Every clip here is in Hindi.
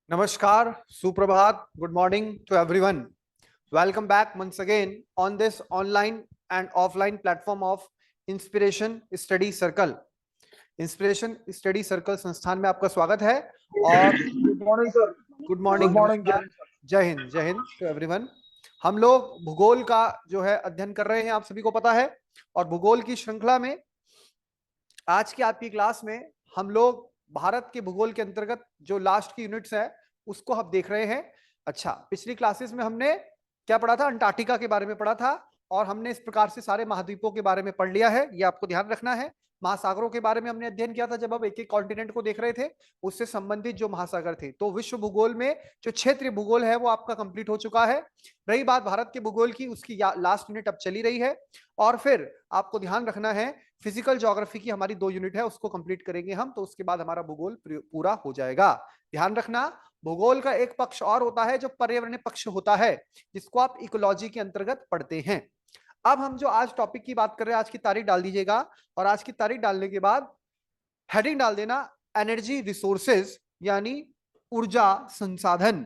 Namaskar, Suprabhat, good morning to everyone. Welcome back once again on this online and offline platform of Inspiration Study Circle. Inspiration Study Circle संस्थान में आपका स्वागत है और good morning sir. Good good morning, morning नमस्कार, जय हिंद टू एवरीवन। हम लोग भूगोल का जो है अध्ययन कर रहे हैं, आप सभी को पता है। और भूगोल की श्रृंखला में आज की आपकी क्लास में हम लोग भारत के भूगोल के अंतर्गत जो लास्ट की यूनिट्स है उसको हम देख रहे हैं। अच्छा, पिछली क्लासेस में हमने क्या पढ़ा था? अंटार्कटिका के बारे में पढ़ा था और हमने इस प्रकार से सारे महाद्वीपों के बारे में पढ़ लिया है, ये आपको ध्यान रखना है। महासागरों के बारे में हमने अध्ययन किया था जब हम एक एक कॉन्टिनेंट को देख रहे थे, उससे संबंधित जो महासागर थे। तो विश्व भूगोल में जो क्षेत्रीय भूगोल है वो आपका कंप्लीट हो चुका है। रही बात भारत के भूगोल की, उसकी लास्ट यूनिट अब चली रही है। और फिर आपको ध्यान रखना है, फिजिकल ज्योग्राफी की हमारी 2 यूनिट है, उसको कंप्लीट करेंगे हम, तो उसके बाद हमारा भूगोल पूरा हो जाएगा। ध्यान रखना, भूगोल का एक पक्ष और होता है जो पर्यावरणीय पक्ष होता है, जिसको आप इकोलॉजी के अंतर्गत पढ़ते हैं। अब हम जो आज टॉपिक की बात कर रहे हैं, आज की तारीख डाल दीजिएगा और आज की तारीख डालने के बाद हेडिंग डाल देना एनर्जी रिसोर्सेज, यानी ऊर्जा संसाधन।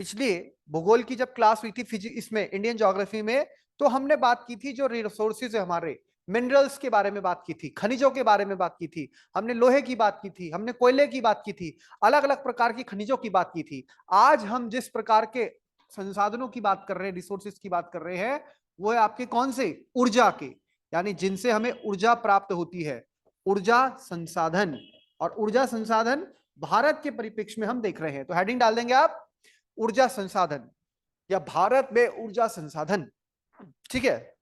इसलिए भूगोल की जब क्लास हुई थी फिजिक्स इसमें इंडियन ज्योग्राफी में, तो हमने बात की थी जो रिसोर्सेज है हमारे, मिनरल्स के बारे में बात की थी, खनिजों के बारे में बात की थी, हमने लोहे की बात की थी, हमने कोयले की बात की थी, अलग अलग प्रकार की खनिजों की बात की थी। आज हम जिस प्रकार के संसाधनों की बात कर रहे हैं, रिसोर्सेज की बात कर रहे हैं, वो है आपके कौन से? ऊर्जा के, यानी जिनसे हमें ऊर्जा प्राप्त होती है, ऊर्जा संसाधन। और ऊर्जा संसाधन भारत के परिप्रेक्ष्य में हम देख रहे हैं, तो हेडिंग डाल देंगे आप ऊर्जा संसाधन या भारत में ऊर्जा संसाधन। ठीक है।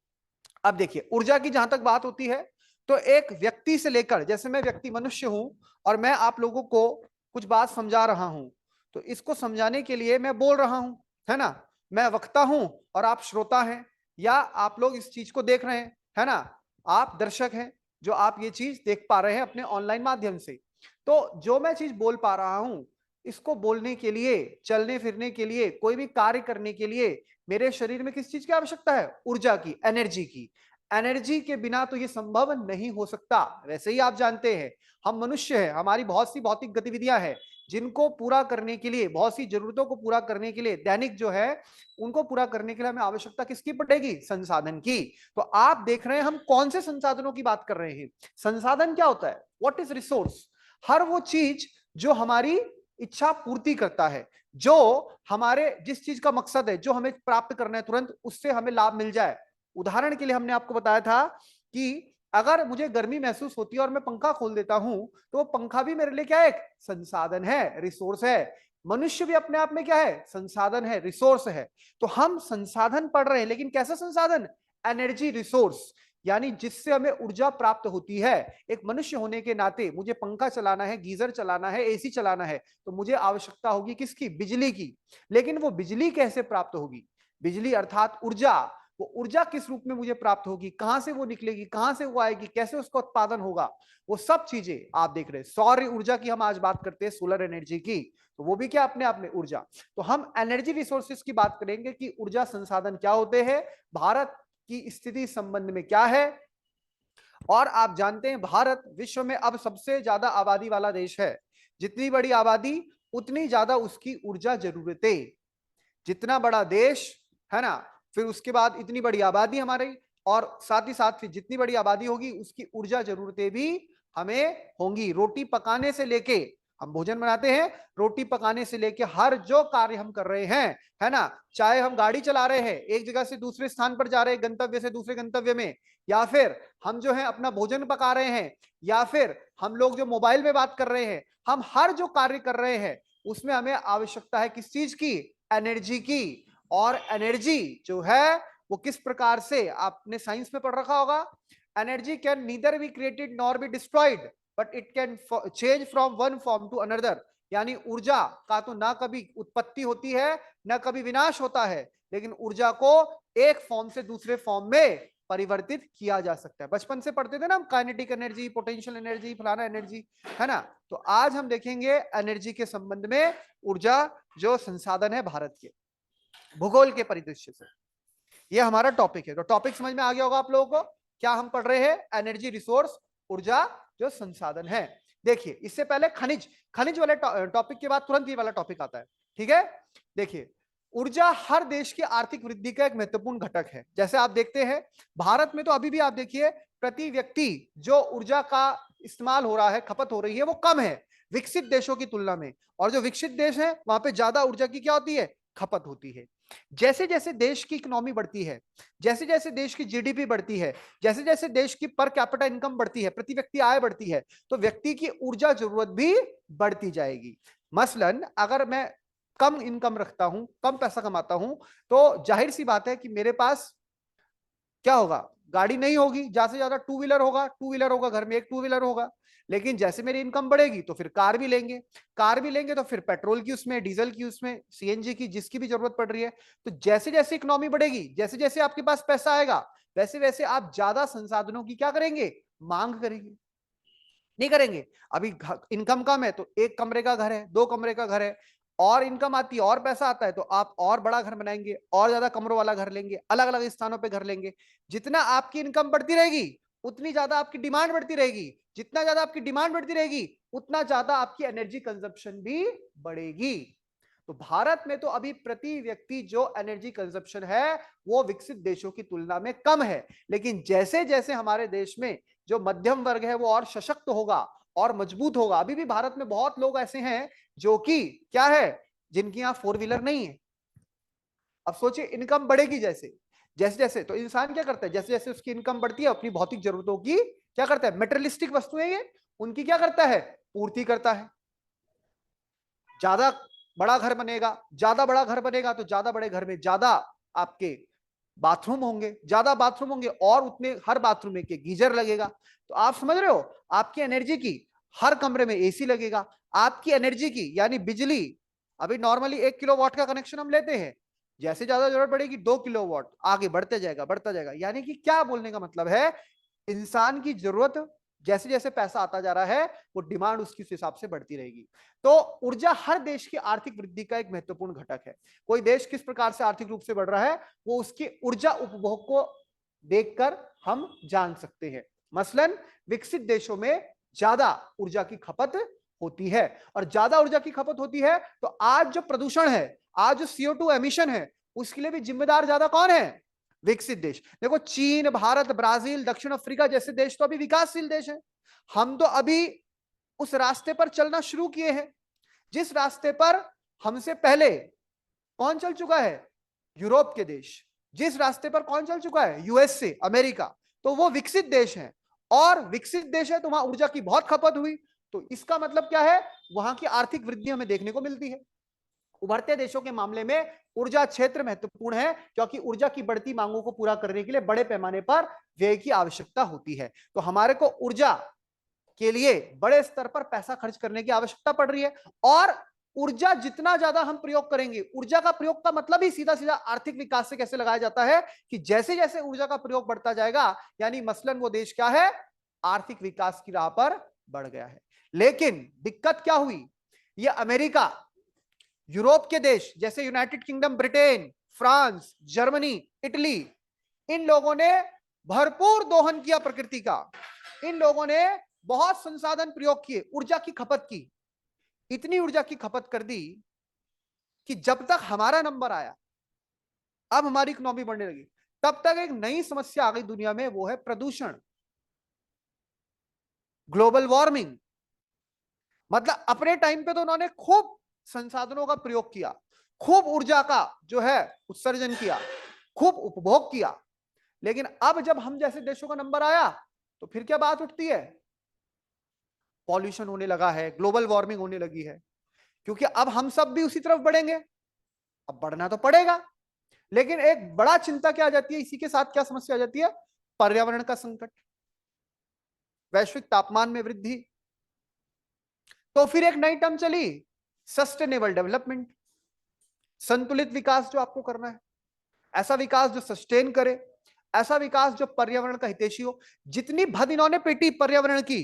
अब देखिए, ऊर्जा की जहां तक बात होती है तो एक व्यक्ति से लेकर, जैसे मैं व्यक्ति मनुष्य हूं और मैं आप लोगों को कुछ बात समझा रहा हूं, तो इसको समझाने के लिए मैं बोल रहा हूं, है ना। मैं वक्ता हूं और आप श्रोता हैं, या आप लोग इस चीज को देख रहे हैं, है ना। आप दर्शक हैं जो आप ये चीज देख पा रहे हैं अपने ऑनलाइन माध्यम से। तो जो मैं चीज बोल पा रहा हूं, इसको बोलने के लिए, चलने फिरने के लिए, कोई भी कार्य करने के लिए मेरे शरीर में किस चीज की आवश्यकता है? ऊर्जा की, एनर्जी की। एनर्जी के बिना तो ये संभव नहीं हो सकता। वैसे ही आप जानते हैं, हम मनुष्य हैं, हमारी बहुत सी भौतिक गतिविधियां हैं, जिनको पूरा करने के लिए, बहुत सी जरूरतों को पूरा करने के लिए, दैनिक जो है उनको पूरा करने के लिए हमें आवश्यकता किसकी पड़ेगी? संसाधन की। तो आप देख रहे हैं हम कौन से संसाधनों की बात कर रहे हैं। संसाधन क्या होता है? What is resource? हर वो चीज जो हमारी इच्छा पूर्ति करता है, जो हमारे जिस चीज का मकसद है, जो हमें प्राप्त करना है तुरंत, उससे हमें लाभ मिल जाए। उदाहरण के लिए हमने आपको बताया था कि अगर मुझे गर्मी महसूस होती है और मैं पंखा खोल देता हूं, तो वो पंखा भी मेरे लिए क्या है? एक संसाधन है, रिसोर्स है। मनुष्य भी अपने आप में क्या है? संसाधन है, रिसोर्स है। तो हम संसाधन पढ़ रहे हैं, लेकिन कैसा संसाधन? एनर्जी रिसोर्स, यानी जिससे हमें ऊर्जा प्राप्त होती है। एक मनुष्य होने के नाते मुझे पंखा चलाना है, गीजर चलाना है, एसी चलाना है, तो मुझे आवश्यकता होगी किसकी? बिजली की। लेकिन वो बिजली कैसे प्राप्त होगी? बिजली अर्थात ऊर्जा, वो ऊर्जा किस रूप में मुझे प्राप्त होगी, कहां से वो निकलेगी, कहां से वो आएगी, कैसे उसका उत्पादन होगा, वो सब चीजें आप देख रहे हैं। सौर ऊर्जा की हम आज बात करते हैं, सोलर एनर्जी की, तो वो भी क्या अपने आप में ऊर्जा। तो हम एनर्जी रिसोर्सेज की बात करेंगे कि ऊर्जा संसाधन क्या होते हैं, भारत की स्थिति संबंध में क्या है। और आप जानते हैं भारत विश्व में अब सबसे ज्यादा आबादी वाला देश है। जितनी बड़ी आबादी उतनी ज्यादा उसकी ऊर्जा जरूरतें। जितना बड़ा देश है ना, फिर उसके बाद इतनी बड़ी आबादी हमारी, और साथ ही साथ फिर जितनी बड़ी आबादी होगी उसकी ऊर्जा जरूरतें भी हमें होंगी। रोटी पकाने से लेके, हम भोजन बनाते हैं, रोटी पकाने से लेके हर जो कार्य हम कर रहे हैं, है ना, चाहे हम गाड़ी चला रहे हैं, एक जगह से दूसरे स्थान पर जा रहे हैं, गंतव्य से दूसरे गंतव्य में, या फिर हम जो है अपना भोजन पका रहे हैं, या फिर हम लोग जो मोबाइल में बात कर रहे हैं, हम हर जो कार्य कर रहे हैं उसमें हमें आवश्यकता है किस चीज की? एनर्जी की। और एनर्जी जो है वो किस प्रकार से, आपने साइंस में पढ़ रखा होगा, energy can neither be created nor be destroyed, but it can change from one form to another. यानी ऊर्जा का तो ना कभी उत्पत्ति होती है, ना कभी विनाश होता है, लेकिन ऊर्जा को एक फॉर्म से दूसरे फॉर्म में परिवर्तित किया जा सकता है। बचपन से पढ़ते थे ना हम, काइनेटिक एनर्जी, पोटेंशियल एनर्जी, फलाना एनर्जी, है ना। तो आज हम देखेंगे एनर्जी के संबंध में, ऊर्जा जो संसाधन है भारत के भूगोल के परिदृश्य से। ये हमारा टॉपिक है। तो टॉपिक समझ में आ गया होगा आप लोगों को, क्या हम पढ़ रहे हैं? एनर्जी रिसोर्स, ऊर्जा जो संसाधन है। देखिए इससे पहले खनिज, खनिज वाले टॉपिक के बाद तुरंत ये वाला टॉपिक आता है, ठीक है। देखिए ऊर्जा हर देश की आर्थिक वृद्धि का एक महत्वपूर्ण घटक है। जैसे आप देखते हैं भारत में तो अभी भी आप देखिए प्रति व्यक्ति जो ऊर्जा का इस्तेमाल हो रहा है, खपत हो रही है, वो कम है विकसित देशों की तुलना में। और जो विकसित देश है वहां पे ज्यादा ऊर्जा की क्या होती है, खपत होती है। जैसे जैसे देश की इकोनॉमी बढ़ती है, जैसे जैसे देश की जीडीपी बढ़ती है, जैसे जैसे देश की पर कैपिटा इनकम बढ़ती है, प्रति व्यक्ति आय बढ़ती है, तो व्यक्ति की ऊर्जा जरूरत भी बढ़ती जाएगी। मसलन अगर मैं कम इनकम रखता हूं, कम पैसा कमाता हूं, तो जाहिर सी बात है कि मेरे पास क्या होगा, गाड़ी नहीं होगी, ज्यादा से ज्यादा टू व्हीलर होगा, टू व्हीलर होगा, घर में एक टू व्हीलर होगा। लेकिन जैसे मेरी इनकम बढ़ेगी तो फिर कार भी लेंगे, कार भी लेंगे तो फिर पेट्रोल की उसमें, डीजल की उसमें, सीएनजी की, जिसकी भी जरूरत पड़ रही है। तो जैसे जैसे इकोनॉमी बढ़ेगी, जैसे जैसे आपके पास पैसा आएगा, वैसे वैसे आप ज्यादा संसाधनों की क्या करेंगे, मांग करेंगे, नहीं करेंगे। अभी इनकम कम है तो एक कमरे का घर है, दो कमरे का घर है, और इनकम आती है और पैसा आता है तो आप और बड़ा घर बनाएंगे, और ज्यादा कमरों वाला घर लेंगे, अलग अलग स्थानों पे घर लेंगे। जितना आपकी इनकम बढ़ती रहेगी उतनी ज्यादा आपकी डिमांड बढ़ती रहेगी, जितना ज्यादा आपकी डिमांड बढ़ती रहेगी उतना ज्यादा आपकी एनर्जी कंजप्शन भी बढ़ेगी। तो भारत में तो अभी प्रति व्यक्ति जो एनर्जी कंजप्शन है वो विकसित देशों की तुलना में कम है। लेकिन जैसे जैसे हमारे देश में जो मध्यम वर्ग है वो और सशक्त होगा और मजबूत होगा। अभी भी भारत में बहुत लोग ऐसे हैं जो कि क्या है, जिनकी यहां फोर व्हीलर नहीं है। अब सोचिए इनकम बढ़ेगी जैसे जैसे जैसे, तो इंसान क्या करता है, जैसे जैसे उसकी इनकम बढ़ती है अपनी भौतिक जरूरतों की क्या करता है, मेटेरियलिस्टिक वस्तुएं ये उनकी क्या करता है, पूर्ति करता है। ज्यादा बड़ा घर बनेगा, ज्यादा बड़ा घर बनेगा तो ज्यादा बड़े घर में ज्यादा आपके बाथरूम होंगे, ज्यादा बाथरूम होंगे और उतने हर बाथरूम में के गीजर लगेगा। तो आप समझ रहे हो, आपकी एनर्जी की हर कमरे में एसी लगेगा, आपकी एनर्जी की यानी बिजली। अभी नॉर्मली 1 किलोवाट का कनेक्शन हम लेते हैं, जैसे ज्यादा जरूरत पड़ेगी 2 किलोवाट, आगे बढ़ते जाएगा बढ़ता जाएगा। यानी कि क्या बोलने का मतलब है, इंसान की जरूरत जैसे जैसे पैसा आता जा रहा है वो डिमांड उसकी उस हिसाब से बढ़ती रहेगी। तो ऊर्जा हर देश की आर्थिक वृद्धि का एक महत्वपूर्ण घटक है। कोई देश किस प्रकार से आर्थिक रूप से बढ़ रहा है वो उसकी ऊर्जा उपभोग को देखकर हम जान सकते हैं। मसलन विकसित देशों में ज्यादा ऊर्जा की खपत होती है, और ज्यादा ऊर्जा की खपत होती है तो आज जो प्रदूषण है, आज जो CO2 एमिशन है, उसके लिए भी जिम्मेदार ज्यादा कौन है, विकसित देश। देखो चीन, भारत, ब्राजील, दक्षिण अफ्रीका जैसे देश तो अभी विकासशील देश हैं। हम तो अभी उस रास्ते पर चलना शुरू किए हैं जिस रास्ते पर हमसे पहले कौन चल चुका है, यूरोप के देश। जिस रास्ते पर कौन चल चुका है, यूएसए, अमेरिका। तो वो विकसित देश हैं, और विकसित देश है तो वहां ऊर्जा की बहुत खपत हुई, तो इसका मतलब क्या है, वहां की आर्थिक वृद्धि हमें देखने को मिलती है। उभरते देशों के मामले में ऊर्जा क्षेत्र महत्वपूर्ण है क्योंकि ऊर्जा की बढ़ती मांगों को पूरा करने के लिए बड़े पैमाने पर व्यय की आवश्यकता होती है। तो हमारे को ऊर्जा के लिए बड़े स्तर पर पैसा खर्च करने की आवश्यकता पड़ रही है। और ऊर्जा जितना ज्यादा हम प्रयोग करेंगे, ऊर्जा का प्रयोग का मतलब ही सीधा सीधा आर्थिक विकास से कैसे लगाया जाता है कि जैसे जैसे ऊर्जा का प्रयोग बढ़ता जाएगा, यानी मसलन वो देश क्या है, आर्थिक विकास की राह पर बढ़ गया है। लेकिन दिक्कत क्या हुई, ये अमेरिका, यूरोप के देश जैसे United Kingdom, Britain, France, Germany, Italy, इन लोगों ने भरपूर दोहन किया प्रकृति का। इन लोगों ने बहुत संसाधन प्रयोग किए, ऊर्जा की खपत की, इतनी ऊर्जा की खपत कर दी कि जब तक हमारा नंबर आया, अब हमारी इकोनॉमी बढ़ने लगी, तब तक एक नई समस्या आ गई दुनिया में, वो है प्रदूषण, ग्लोबल वार्मिंग। मतलब अपने टाइम पे तो उन्होंने खूब संसाधनों का प्रयोग किया, खूब ऊर्जा का जो है उत्सर्जन किया, खूब उपभोग किया। लेकिन अब जब हम जैसे देशों का नंबर आया तो फिर क्या बात उठती है, पॉल्यूशन होने लगा है, ग्लोबल वार्मिंग होने लगी है, क्योंकि अब हम सब भी उसी तरफ बढ़ेंगे। अब बढ़ना तो पड़ेगा, लेकिन एक बड़ा चिंता क्या आ जाती है, इसी के साथ क्या समस्या आ जाती है, पर्यावरण का संकट, वैश्विक तापमान में वृद्धि। तो फिर एक नई टर्म चली, सस्टेनेबल डेवलपमेंट, संतुलित विकास जो आपको करना है, ऐसा विकास जो सस्टेन करे, ऐसा विकास जो पर्यावरण का हितैषी हो। जितनी भद इन्होंने पेटी पर्यावरण की,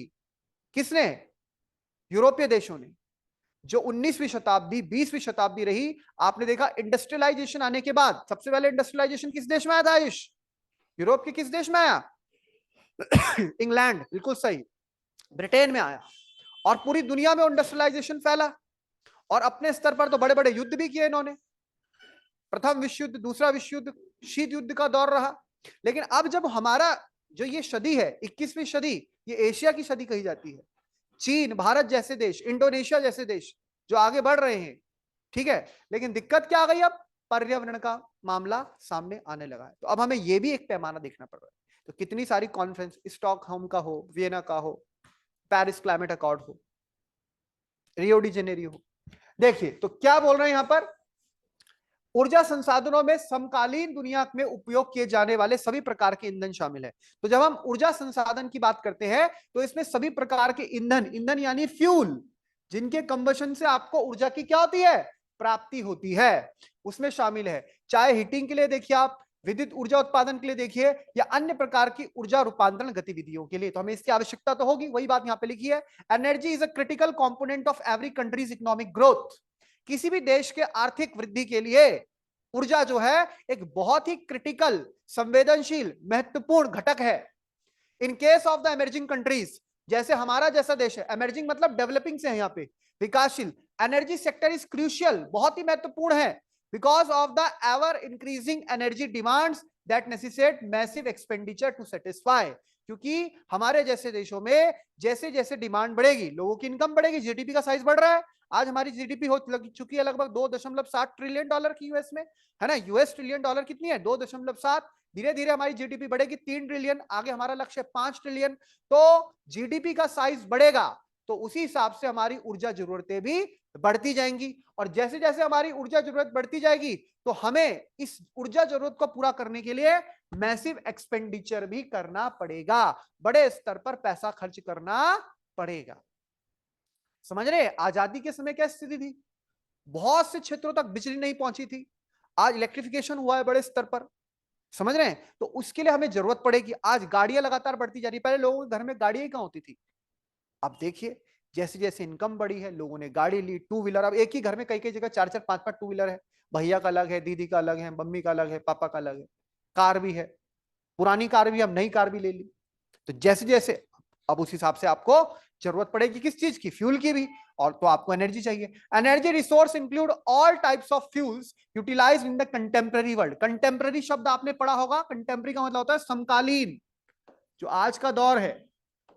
किसने, यूरोपीय देशों ने। जो 19वीं शताब्दी 20वीं शताब्दी रही, आपने देखा इंडस्ट्रियलाइजेशन आने के बाद सबसे पहले इंडस्ट्रियलाइजेशन किस देश में आया था आयुष, यूरोप के किस देश में आया इंग्लैंड, बिल्कुल सही, ब्रिटेन में आया। और पूरी दुनिया में इंडस्ट्रियलाइजेशन फैला और अपने स्तर पर तो बड़े बड़े युद्ध भी किए इन्होंने। प्रथम विश्व युद्ध, दूसरा विश्व युद्ध, शीत युद्ध का दौर रहा। लेकिन अब जब हमारा जो ये सदी है 21वीं सदी, ये एशिया की सदी कही जाती है। चीन, भारत जैसे देश, इंडोनेशिया जैसे देश जो आगे बढ़ रहे हैं, ठीक है, लेकिन दिक्कत क्या आ गई, अब पर्यावरण का मामला सामने आने लगा है। तो अब हमें यह भी एक पैमाना देखना पड़ रहा है। तो कितनी सारी कॉन्फ्रेंस, स्टॉकहोम का हो, वियना का हो, पेरिस क्लाइमेट अकॉर्ड हो, रियो डी जेनेरियो हो, देखिए तो क्या बोल रहे हैं यहां पर, ऊर्जा संसाधनों में समकालीन दुनिया में उपयोग किए जाने वाले सभी प्रकार के ईंधन शामिल है। तो जब हम ऊर्जा संसाधन की बात करते हैं तो इसमें सभी प्रकार के ईंधन, ईंधन यानी फ्यूल, जिनके कंबशन से आपको ऊर्जा की क्या होती है, प्राप्ति होती है, उसमें शामिल है। चाहे हीटिंग के लिए देखिए आप, विद्युत ऊर्जा उत्पादन के लिए देखिए, या अन्य प्रकार की ऊर्जा रूपांतरण गतिविधियों के लिए, तो हमें इसकी आवश्यकता तो होगी। वही बात यहां पे लिखी है, energy is a critical component of every countries economic growth. किसी भी देश के आर्थिक वृद्धि के लिए ऊर्जा जो है एक बहुत ही क्रिटिकल, संवेदनशील, महत्वपूर्ण घटक है। In case of the emerging countries, जैसे हमारा जैसा देश है, इमर्जिंग मतलब डेवलपिंग से है यहाँ पे, विकासशील, एनर्जी सेक्टर इज क्रूशियल, बहुत ही महत्वपूर्ण है, because of the ever increasing energy demands that necessitate massive expenditure to satisfy. क्योंकि हमारे जैसे देशों में जैसे जैसे डिमांड बढ़ेगी, लोगों की इनकम बढ़ेगी, जीडीपी का साइज बढ़ रहा है। आज हमारी जीडीपी हो चुकी है लगभग $2.7 ट्रिलियन की यूएस में, है ना। यूएस ट्रिलियन डॉलर कितनी है, 2.7। धीरे धीरे हमारी जीडीपी बढ़ेगी 3 ट्रिलियन, आगे हमारा लक्ष्य है 5 ट्रिलियन। तो जीडीपी का साइज बढ़ेगा तो उसी हिसाब से हमारी ऊर्जा जरूरतें भी बढ़ती जाएंगी, और जैसे जैसे हमारी ऊर्जा जरूरत बढ़ती जाएगी तो हमें इस ऊर्जा जरूरत को पूरा करने के लिए मैसिव एक्सपेंडिचर भी करना पड़ेगा, बड़े स्तर पर पैसा खर्च करना पड़ेगा। समझ रहे, आजादी के समय क्या स्थिति थी, बहुत से क्षेत्रों तक बिजली नहीं पहुंची थी, आज इलेक्ट्रिफिकेशन हुआ है बड़े स्तर पर, समझ रहे हैं। तो उसके लिए हमें जरूरत पड़ेगी। आज गाड़ियां लगातार बढ़ती जा रही, पहले लोगों के घर में गाड़ियां ही कहां होती थी, अब देखिए जैसे जैसे इनकम बढ़ी है, लोगों ने गाड़ी ली, टू व्हीलर, अब एक ही घर में कई कई जगह 4-4 5-5 टू व्हीलर है, भैया का अलग है, दीदी का अलग है, मम्मी का अलग है, पापा का अलग है, कार भी है, पुरानी कार भी, हम नई कार भी ले ली। तो जैसे जैसे अब उस हिसाब से आपको जरूरत पड़ेगी किस चीज की, फ्यूल की भी, और तो आपको एनर्जी चाहिए। Energy resource include all types of fuels utilized in the contemporary world. Contemporary शब्द आपने पढ़ा होगा, कंटेम्पररी का मतलब होता है समकालीन, जो आज का दौर है,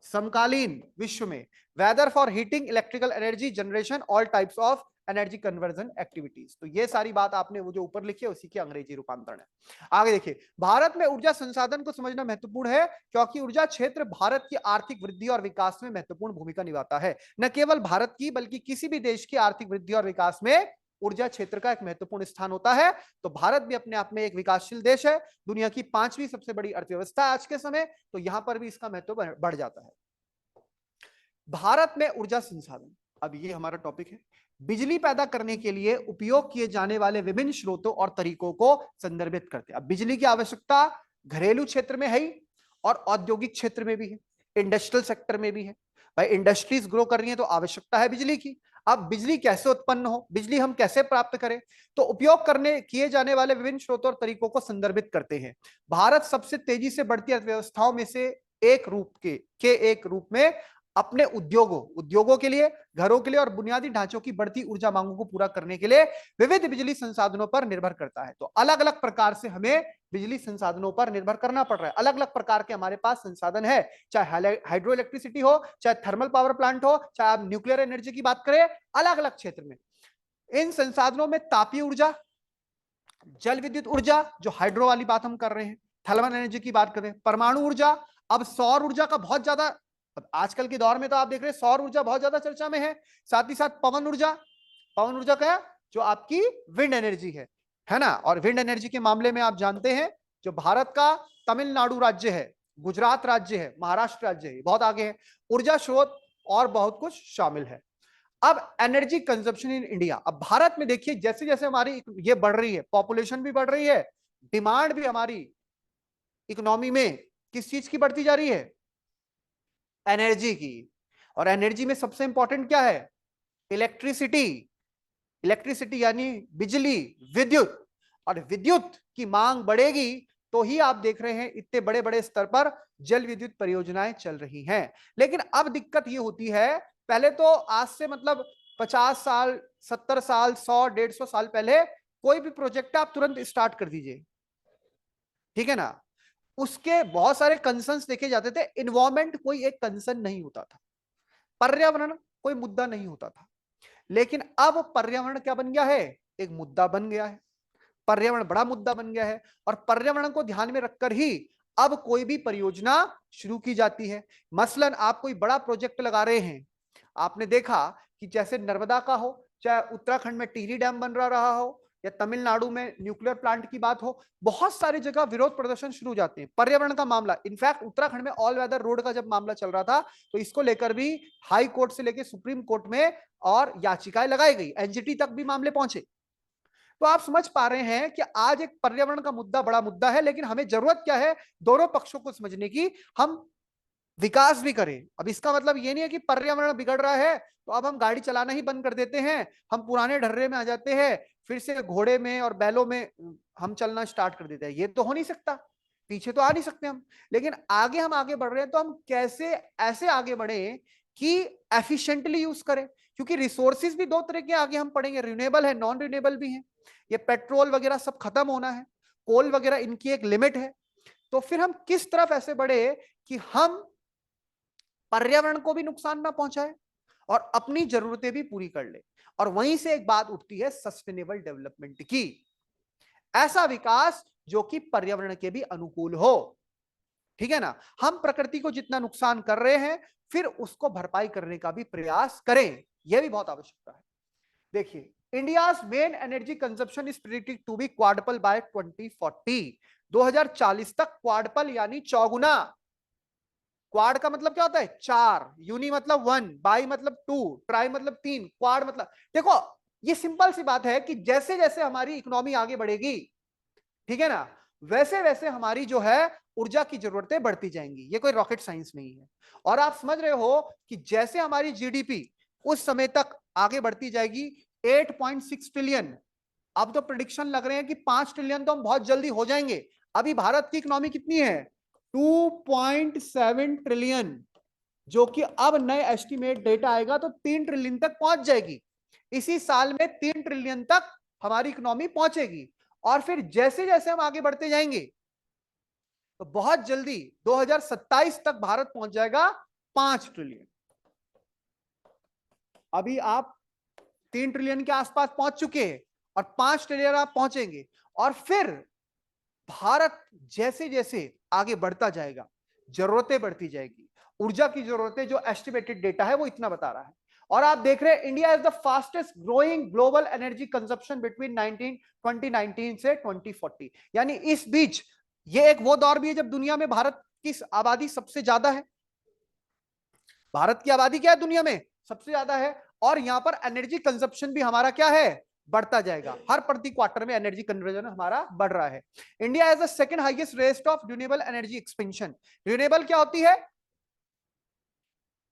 समकालीन विश्व में, whether for heating, electrical energy generation, all types of energy conversion activities. तो ये सारी बात आपने वो जो ऊपर लिखी है उसी की अंग्रेजी रूपांतरण है। आगे देखिए, भारत में ऊर्जा संसाधन को समझना महत्वपूर्ण है क्योंकि ऊर्जा क्षेत्र भारत की आर्थिक वृद्धि और विकास में महत्वपूर्ण भूमिका निभाता है। न केवल भारत की बल्कि किसी भी देश की आर्थिक वृद्धि और विकास में ऊर्जा क्षेत्र का एक महत्वपूर्ण स्थान होता है। तो भारत भी अपने आप में एक विकासशील देश है, दुनिया की 5वीं सबसे बड़ी अर्थव्यवस्था आज के समय, तो यहां पर भी इसका महत्व बढ़ जाता है। भारत में ऊर्जा संसाधन, अब ये हमारा टॉपिक है, बिजली पैदा करने के लिए उपयोग किए जाने वाले विभिन्न स्रोतों और तरीकों को संदर्भित करते हैं। अब बिजली की आवश्यकता घरेलू क्षेत्र में है ही और औद्योगिक क्षेत्र में भी है, इंडस्ट्रियल सेक्टर में भी है। भाई इंडस्ट्रीज ग्रो कर रही है तो आवश्यकता है बिजली की। अब बिजली कैसे उत्पन्न हो, बिजली हम कैसे प्राप्त करें, तो उपयोग करने किए जाने वाले विभिन्न स्रोतों और तरीकों को संदर्भित करते हैं। भारत सबसे तेजी से बढ़ती अर्थव्यवस्थाओं में से एक रूप में अपने उद्योगों के लिए, घरों के लिए और बुनियादी ढांचों की बढ़ती ऊर्जा मांगों को पूरा करने के लिए विविध बिजली संसाधनों पर निर्भर करता है। तो अलग अलग प्रकार से हमें बिजली संसाधनों पर निर्भर करना पड़ रहा है। अलग अलग प्रकार के हमारे पास संसाधन है, चाहे हाइड्रो इलेक्ट्रिसिटी हो, चाहे थर्मल पावर प्लांट हो, चाहे आप न्यूक्लियर एनर्जी की बात करें, अलग अलग क्षेत्र में। इन संसाधनों में तापीय ऊर्जा, जल विद्युत ऊर्जा, जो हाइड्रो वाली बात हम कर रहे हैं, थर्मल एनर्जी की बात करें, परमाणु ऊर्जा, अब सौर ऊर्जा का बहुत ज्यादा, अब आजकल के दौर में तो आप देख रहे हैं सौर ऊर्जा बहुत ज्यादा चर्चा में है। साथ ही साथ पवन ऊर्जा, पवन ऊर्जा क्या, जो आपकी विंड एनर्जी है ना। और विंड एनर्जी के मामले में आप जानते हैं जो भारत का तमिलनाडु राज्य है, गुजरात राज्य है, महाराष्ट्र राज्य है, बहुत आगे है। ऊर्जा स्रोत और बहुत कुछ शामिल है। अब एनर्जी कंजप्शन इन इंडिया, अब भारत में देखिए जैसे जैसे हमारी ये बढ़ रही है, पॉपुलेशन भी बढ़ रही है, डिमांड भी हमारी इकोनॉमी में किस चीज की बढ़ती जा रही है, एनर्जी की। और एनर्जी में सबसे इंपॉर्टेंट क्या है, इलेक्ट्रिसिटी। इलेक्ट्रिसिटी यानी बिजली, विद्युत, और विद्युत की मांग बढ़ेगी तो ही आप देख रहे हैं इतने बड़े बड़े स्तर पर जल विद्युत परियोजनाएं चल रही हैं। लेकिन अब दिक्कत ये होती है, पहले तो आज से मतलब 50 साल, 70 साल, 100, 150 साल पहले कोई भी प्रोजेक्ट आप तुरंत स्टार्ट कर दीजिए, ठीक है ना, उसके बहुत सारे कंसर्न्स देखे जाते थे। इन्वायरमेंट कोई एक कंसर्न नहीं होता था, पर्यावरण कोई मुद्दा नहीं होता था। लेकिन अब पर्यावरण क्या बन गया है, एक मुद्दा बन गया है। पर्यावरण बड़ा मुद्दा बन गया है और पर्यावरण को ध्यान में रखकर ही अब कोई भी परियोजना शुरू की जाती है। मसलन आप कोई बड़ा प्रोजेक्ट लगा रहे हैं, आपने देखा कि जैसे नर्मदा का हो, चाहे उत्तराखंड में टिहरी डैम बन रहा हो, या तमिलनाडु में न्यूक्लियर प्लांट की बात हो, बहुत सारी जगह विरोध प्रदर्शन शुरू हो जाते हैं। पर्यावरण का मामला, इनफैक्ट उत्तराखंड में ऑल वेदर रोड का जब मामला चल रहा था, तो इसको लेकर भी हाई कोर्ट से लेकर सुप्रीम कोर्ट में और याचिकाएं लगाई गई, एनजीटी तक भी मामले पहुंचे। तो आप समझ पा रहे हैं कि आज एक पर्यावरण का मुद्दा बड़ा मुद्दा है, लेकिन हमें जरूरत क्या है, दोनों पक्षों को समझने की, हम विकास भी करें। अब इसका मतलब ये नहीं है कि पर्यावरण बिगड़ रहा है तो अब हम गाड़ी चलाना ही बंद कर देते हैं, हम पुराने ढर्रे में आ जाते हैं, फिर से घोड़े में और बैलों में हम चलना स्टार्ट कर देते हैं। ये तो हो नहीं सकता, पीछे तो आ नहीं सकते हम। लेकिन आगे हम आगे बढ़ रहे हैं तो हम कैसे ऐसे आगे बढ़े कि एफिशिएंटली यूज करें, क्योंकि रिसोर्सेज भी दो तरह के आगे हम पढ़ेंगे, रिन्यूएबल है, नॉन रिन्यूएबल भी है। ये पेट्रोल वगैरह सब खत्म होना है, कोल वगैरह इनकी एक लिमिट है। तो फिर हम किस तरफ ऐसे बढ़े कि हम पर्यावरण को भी नुकसान ना पहुंचाए और अपनी जरूरतें भी पूरी कर ले। और वहीं से एक बात उठती है सस्टेनेबल डेवलपमेंट की, ऐसा विकास जो कि पर्यावरण के भी अनुकूल हो, ठीक है ना। हम प्रकृति को जितना नुकसान कर रहे हैं, फिर उसको भरपाई करने का भी प्रयास करें, यह भी बहुत आवश्यकता है। देखिए, India's main energy consumption is predicted to be quadruple by 2040। 2040 तक क्वाड्रपल यानी चौगुना। क्वाड का मतलब क्या होता है, चार, यूनी मतलब वन, बाई मतलब टू, ट्राई मतलब तीन, क्वाड मतलब, देखो ये सिंपल सी बात है कि जैसे जैसे हमारी इकोनॉमी आगे बढ़ेगी, ठीक है ना, वैसे वैसे हमारी जो है ऊर्जा की जरूरतें बढ़ती जाएंगी। ये कोई रॉकेट साइंस नहीं है। और आप समझ रहे हो कि जैसे हमारी जीडीपी उस समय तक आगे बढ़ती जाएगी 8.6 ट्रिलियन, अब तो प्रिडिक्शन लग रहे हैं कि 5 ट्रिलियन तो हम बहुत जल्दी हो जाएंगे। अभी भारत की इकोनॉमी कितनी है, 2.7 ट्रिलियन, जो कि अब नए एस्टिमेट डेटा आएगा तो 3 ट्रिलियन तक पहुंच जाएगी। इसी साल में 3 ट्रिलियन तक हमारी इकोनॉमी पहुंचेगी। और फिर जैसे जैसे हम आगे बढ़ते जाएंगे तो बहुत जल्दी 2027 तक भारत पहुंच जाएगा 5 ट्रिलियन। अभी आप 3 ट्रिलियन के आसपास पहुंच चुके हैं और 5 ट्रिलियन आप पहुंचेंगे। और फिर भारत जैसे जैसे आगे बढ़ता जाएगा, जरूरतें बढ़ती जाएगी, ऊर्जा की जरूरतें, जो एस्टिमेटेड डेटा है वो इतना बता रहा है। और आप देख रहे हैं India is the fastest growing global energy consumption between 2019 से 2040। यानी इस बीच ये एक वो दौर भी है जब दुनिया में भारत की आबादी सबसे ज्यादा है। भारत की आबादी क्या है दुनिया में, सबसे ज्यादा है। और यहां पर एनर्जी कंजप्शन भी हमारा क्या है, बढ़ता जाएगा। हर प्रति क्वार्टर में एनर्जी कन्वर्जन हमारा बढ़ रहा है। India has the second highest rate of renewable energy expansion. Renewable क्या होती है,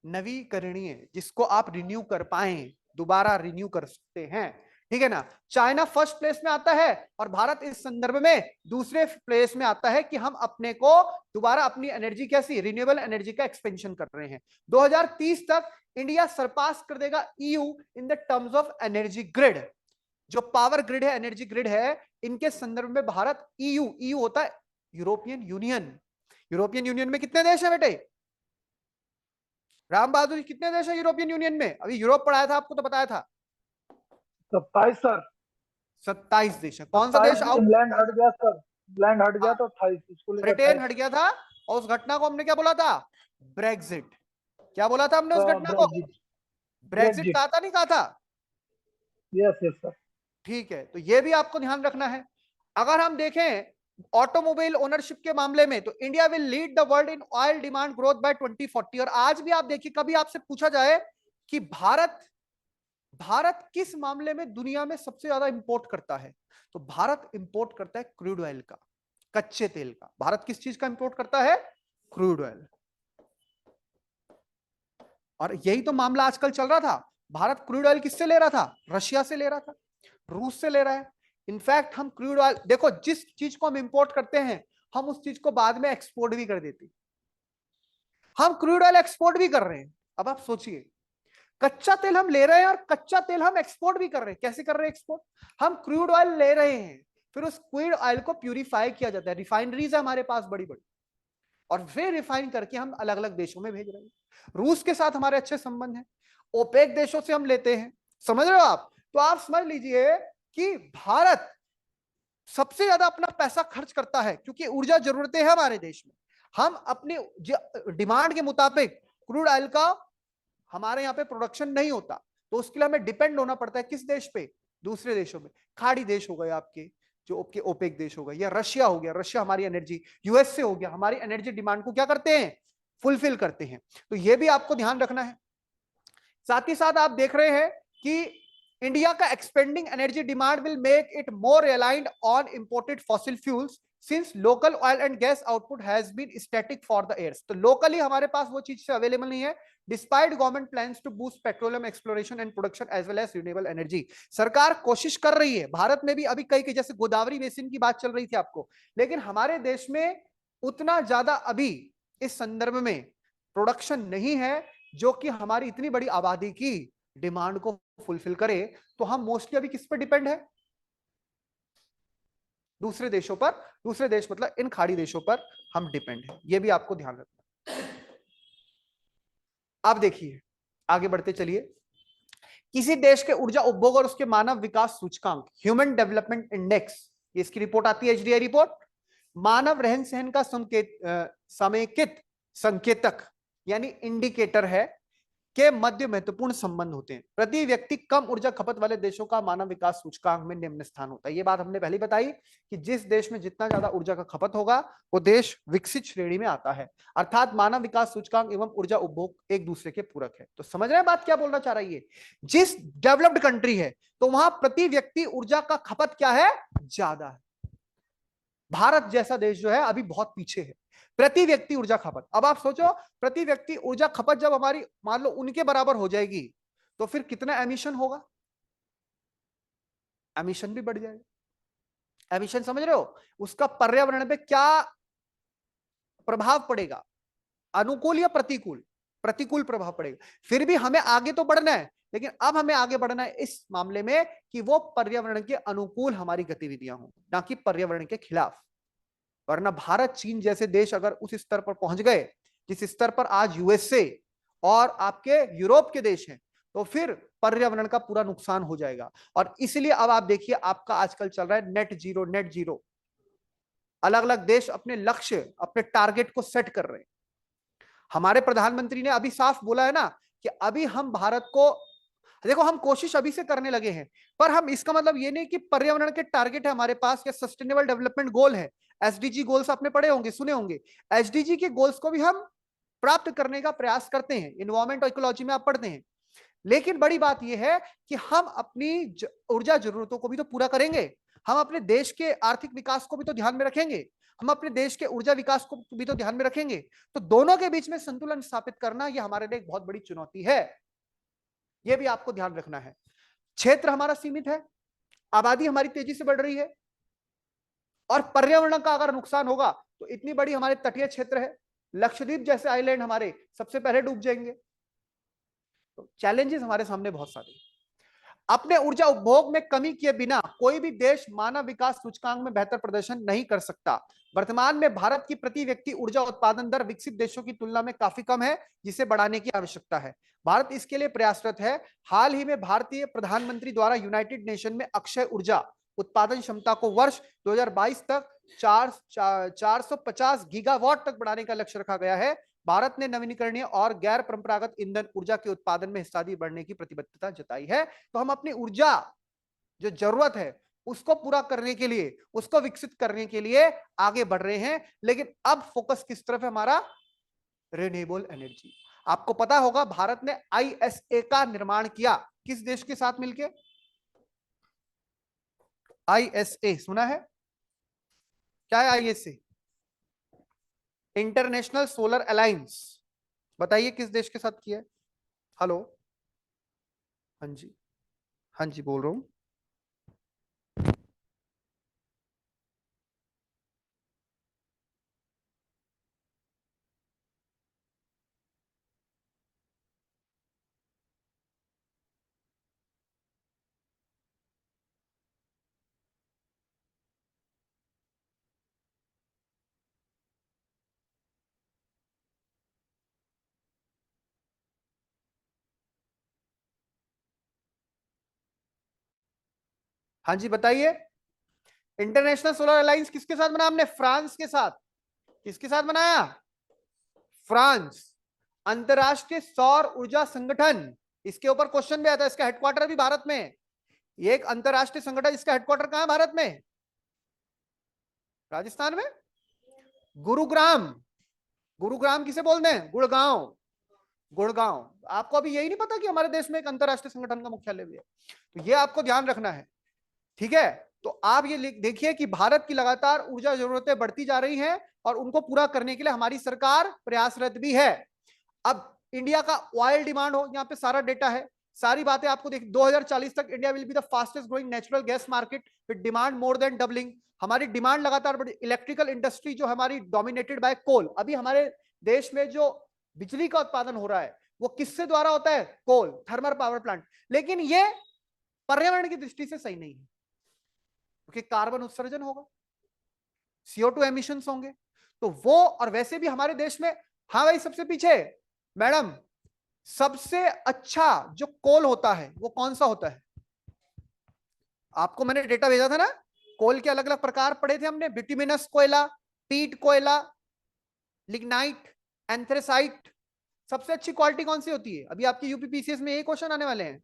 नवीकरणीय, जिसको आप रिन्यू कर पाए, दोबारा रिन्यू कर सकते हैं, ठीक है ना। चाइना फर्स्ट प्लेस में आता है और भारत इस संदर्भ में दूसरे प्लेस में आता है कि हम अपने को दोबारा अपनी एनर्जी कैसी, रिन्यूएबल एनर्जी का एक्सपेंशन कर रहे हैं। 2030 तक इंडिया सरपास कर देगा EU in the terms of energy grid. जो पावर ग्रिड है, एनर्जी ग्रिड है, इनके संदर्भ में भारत ईयू, ईयू होता है यूरोपियन यूनियन। यूरोपियन यूनियन में कितने देश है बेटे, राम बहादुर, कितने देश है यूरोपियन यूनियन में, अभी यूरोप पढ़ाया था आपको तो बताया था। 27 सर। 27 देश है। कौन सा 27, देश आउट, इंग्लैंड हट गया सर, इंग्लैंड हट गया तो 28, इसको लेकर ब्रिटेन 28। हट गया था। और उस घटना को हमने क्या बोला था, ब्रेग्जिट। क्या बोला था हमने उस घटना को, ब्रेग्जिट। Brexit Brexit. कहा था नहीं कहा था, यस यस सर। ठीक है। तो ये भी आपको ध्यान रखना है। अगर हम देखें ऑटोमोबाइल ओनरशिप के मामले में, तो India will lead the world in oil demand growth by 2040। और आज भी आप देखिए, कभी आपसे पूछा जाए कि भारत भारत किस मामले में दुनिया में सबसे ज्यादा इंपोर्ट करता है, तो भारत इंपोर्ट करता है क्रूड ऑयल का, कच्चे तेल का। भारत किस चीज का इंपोर्ट करता है, क्रूड ऑयल। और यही तो मामला आजकल चल रहा था। भारत क्रूड ऑयल किससे ले रहा था, रशिया से ले रहा था, रूस से ले रहा है। इनफैक्ट हम क्रूड ऑयल, देखो जिस चीज को हम इंपोर्ट करते हैं, हम उस चीज को बाद में एक्सपोर्ट भी कर देते हैं। हम क्रूड ऑयल एक्सपोर्ट भी कर रहे हैं। अब आप सोचिए, कच्चा तेल हम ले रहे हैं और कच्चा तेल हम एक्सपोर्ट भी कर रहे हैं। कैसे कर रहे हैं एक्सपोर्ट? हम क्रूड ऑयल ले रहे हैं, फिर उस क्रूड ऑयल को प्यूरिफाई किया जाता है, रिफाइनरीज है हमारे पास बड़ी बड़ी, और फिर रिफाइन करके हम अलग अलग देशों में भेज रहे हैं। रूस के साथ हमारे अच्छे संबंध हैं, ओपेक देशों से हम लेते हैं। समझ रहे हो आप? तो आप समझ लीजिए कि भारत सबसे ज्यादा अपना पैसा खर्च करता है, क्योंकि ऊर्जा जरूरतें हैं हमारे देश में। हम अपनी डिमांड के मुताबिक क्रूड ऑयल का हमारे यहाँ पे प्रोडक्शन नहीं होता, तो उसके लिए हमें डिपेंड होना पड़ता है किस देश पे? दूसरे देशों में। खाड़ी देश हो गए आपके, जो आपके ओपेक देश हो गए, या रशिया हो गया, रशिया हमारी एनर्जी, यूएसए हो गया, हमारी एनर्जी डिमांड को क्या करते हैं? फुलफिल करते हैं। तो ये भी आपको ध्यान रखना है। साथ ही साथ आप देख रहे हैं कि इंडिया का expanding energy demand will make it more reliant on imported fossil fuels since local oil and gas output has been static for the years. तो लोकली हमारे पास वो चीज से अवेलेबल नहीं है, despite government plans to boost petroleum exploration and production as well as renewable energy. सरकार कोशिश कर रही है, भारत में भी अभी कई जैसे गोदावरी बेसिन की बात चल रही थी आपको, लेकिन हमारे देश में उतना ज्यादा अभी इस संदर्भ में प्रोडक्शन नहीं है जो कि हमारी इतनी बड़ी आबादी की डिमांड को फुलफिल करे। तो हम मोस्टली अभी किस पर डिपेंड है? दूसरे देशों पर। दूसरे देश मतलब इन खाड़ी देशों पर हम डिपेंड है, ये भी आपको ध्यान रखना। आप देखिए, आगे बढ़ते चलिए। किसी देश के ऊर्जा उपभोग और उसके मानव विकास सूचकांक, ह्यूमन डेवलपमेंट इंडेक्स, इसकी रिपोर्ट आती है एचडीआई रिपोर्ट, मानव रहन सहन का समेकित संकेतक यानी इंडिकेटर है, के मध्य महत्वपूर्ण संबंध होते हैं। प्रति व्यक्ति कम ऊर्जा खपत वाले देशों का मानव विकास सूचकांक में निम्न स्थान होता है। ये बात हमने पहले बताई कि जिस देश में जितना ज्यादा ऊर्जा का खपत होगा वो देश विकसित श्रेणी में आता है, अर्थात मानव विकास सूचकांक एवं ऊर्जा उपभोग एक दूसरे के पूरक है। तो समझ रहे हैं बात क्या बोलना चाह रही है? जिस डेवलप्ड कंट्री है तो वहां प्रति व्यक्ति ऊर्जा का खपत क्या है? ज्यादा है। भारत जैसा देश जो है अभी बहुत पीछे है प्रति व्यक्ति ऊर्जा खपत। अब आप सोचो, प्रति व्यक्ति ऊर्जा खपत जब हमारी मान लो उनके बराबर हो जाएगी, तो फिर कितना एमिशन होगा? एमिशन भी बढ़ जाएगा। एमिशन समझ रहे हो? उसका पर्यावरण पे क्या प्रभाव पड़ेगा? अनुकूल या प्रतिकूल? प्रतिकूल प्रभाव पड़ेगा। फिर भी हमें आगे तो बढ़ना है, लेकिन अब हमें आगे बढ़ना है इस मामले में कि वो पर्यावरण के अनुकूल हमारी गतिविधियां हों, ना कि पर्यावरण के खिलाफ। वरना भारत चीन जैसे देश अगर उस स्तर पर पहुंच गए जिस स्तर पर आज यूएसए और आपके यूरोप के देश हैं, तो फिर पर्यावरण का पूरा नुकसान हो जाएगा। और इसलिए अब आप देखिए, आपका आजकल चल रहा है नेट जीरो, नेट जीरो। अलग अलग देश अपने लक्ष्य, अपने टारगेट को सेट कर रहे हैं। हमारे प्रधानमंत्री ने अभी साफ बोला है ना कि अभी हम भारत को, देखो हम कोशिश अभी से करने लगे हैं, पर हम इसका मतलब ये नहीं कि पर्यावरण के टारगेट है हमारे पास या सस्टेनेबल डेवलपमेंट गोल है, एसडीजी गोल्स आपने पढ़े होंगे, सुने होंगे। एसडीजी के गोल्स को भी हम प्राप्त करने का प्रयास करते हैं, इन्वायरमेंट और इकोलॉजी में आप पढ़ते हैं। लेकिन बड़ी बात यह है कि हम अपनी ऊर्जा जरूरतों को भी तो पूरा करेंगे, हम अपने देश के आर्थिक विकास को भी तो ध्यान में रखेंगे, हम अपने देश के ऊर्जा विकास को भी तो ध्यान में रखेंगे। तो दोनों के बीच में संतुलन स्थापित करना यह हमारे लिए एक बहुत बड़ी चुनौती है, यह भी आपको ध्यान रखना है। क्षेत्र हमारा सीमित है, आबादी हमारी तेजी से बढ़ रही है, और पर्यावरण का अगर नुकसान होगा तो इतनी बड़ी हमारे तटीय क्षेत्र है, लक्षद्वीप जैसे आइलैंड हमारे सबसे पहले डूब जाएंगे। तो चैलेंजेस हमारे सामने बहुत सारे। अपने ऊर्जा उपभोग में कमी किए बिना कोई भी देश मानव विकास सूचकांक में बेहतर प्रदर्शन नहीं कर सकता। वर्तमान में भारत की प्रति व्यक्ति ऊर्जा उत्पादन दर विकसित देशों की तुलना में काफी कम है, जिसे बढ़ाने की आवश्यकता है। भारत इसके लिए प्रयासरत है। हाल ही में भारतीय प्रधानमंत्री द्वारा यूनाइटेड नेशन में अक्षय ऊर्जा उत्पादन क्षमता को वर्ष 2022 तक 450 गीगावाट तक बढ़ाने का लक्ष्य रखा गया है। भारत ने नवीनीकरणीय और गैर परंपरागत ईंधन ऊर्जा के उत्पादन में हिस्सेदारी बढ़ने की प्रतिबद्धता जताई है। तो हम अपनी ऊर्जा जो जरूरत है उसको पूरा करने के लिए, उसको विकसित करने के लिए आगे बढ़ रहे हैं। लेकिन अब फोकस किस तरफ है हमारा? Renewable energy. आपको पता होगा भारत ने आईएसए का निर्माण किया किस देश के साथ मिलकर? आईएसए सुना है? क्या है आईएसए? International solar alliance. बताइए किस देश के साथ किया है? हेलो? हाँ जी, हाँ जी बोल रहा हूं। हाँ जी बताइए। इंटरनेशनल सोलर अलायंस किसके साथ बना हमने? फ्रांस के साथ। किसके साथ बनाया? फ्रांस। अंतरराष्ट्रीय सौर ऊर्जा संगठन, इसके ऊपर क्वेश्चन भी आता है। इसका हेडक्वार्टर भी भारत में है। ये एक अंतरराष्ट्रीय संगठन, इसका हेडक्वार्टर कहां है भारत में? राजस्थान में। गुरुग्राम। गुरुग्राम किसे बोलते हैं? गुड़गांव। गुड़गांव। आपको अभी यही नहीं पता कि हमारे देश में एक अंतरराष्ट्रीय संगठन का मुख्यालय भी है? तो ये आपको ध्यान रखना है, ठीक है। तो आप ये देखिए कि भारत की लगातार ऊर्जा जरूरतें बढ़ती जा रही हैं और उनको पूरा करने के लिए हमारी सरकार प्रयासरत भी है। अब इंडिया का ऑयल डिमांड हो, यहां पे सारा डेटा है, सारी बातें आपको देख। 2040 तक India will be the fastest growing natural gas market with demand more than doubling. हमारी डिमांड लगातार बढ़ी। इलेक्ट्रिकल इंडस्ट्री जो हमारी डोमिनेटेड बाय कोल, अभी हमारे देश में जो बिजली का उत्पादन हो रहा है वो किससे द्वारा होता है? कोल, थर्मल पावर प्लांट। लेकिन ये पर्यावरण की दृष्टि से सही नहीं है, क्योंकि कार्बन उत्सर्जन होगा, CO2 एमिशंस होंगे, तो वो। और वैसे भी हमारे देश में, हाँ भाई सबसे पीछे मैडम, सबसे अच्छा जो कोल होता है वो कौन सा होता है? आपको मैंने डेटा भेजा था ना, कोल के अलग अलग प्रकार पढ़े थे हमने। बिटुमिनस कोयला, पीट कोयला, लिग्नाइट, एंथ्रेसाइट। सबसे अच्छी क्वालिटी कौन सी होती है? अभी आपके यूपी पीसीएस में यही क्वेश्चन आने वाले हैं।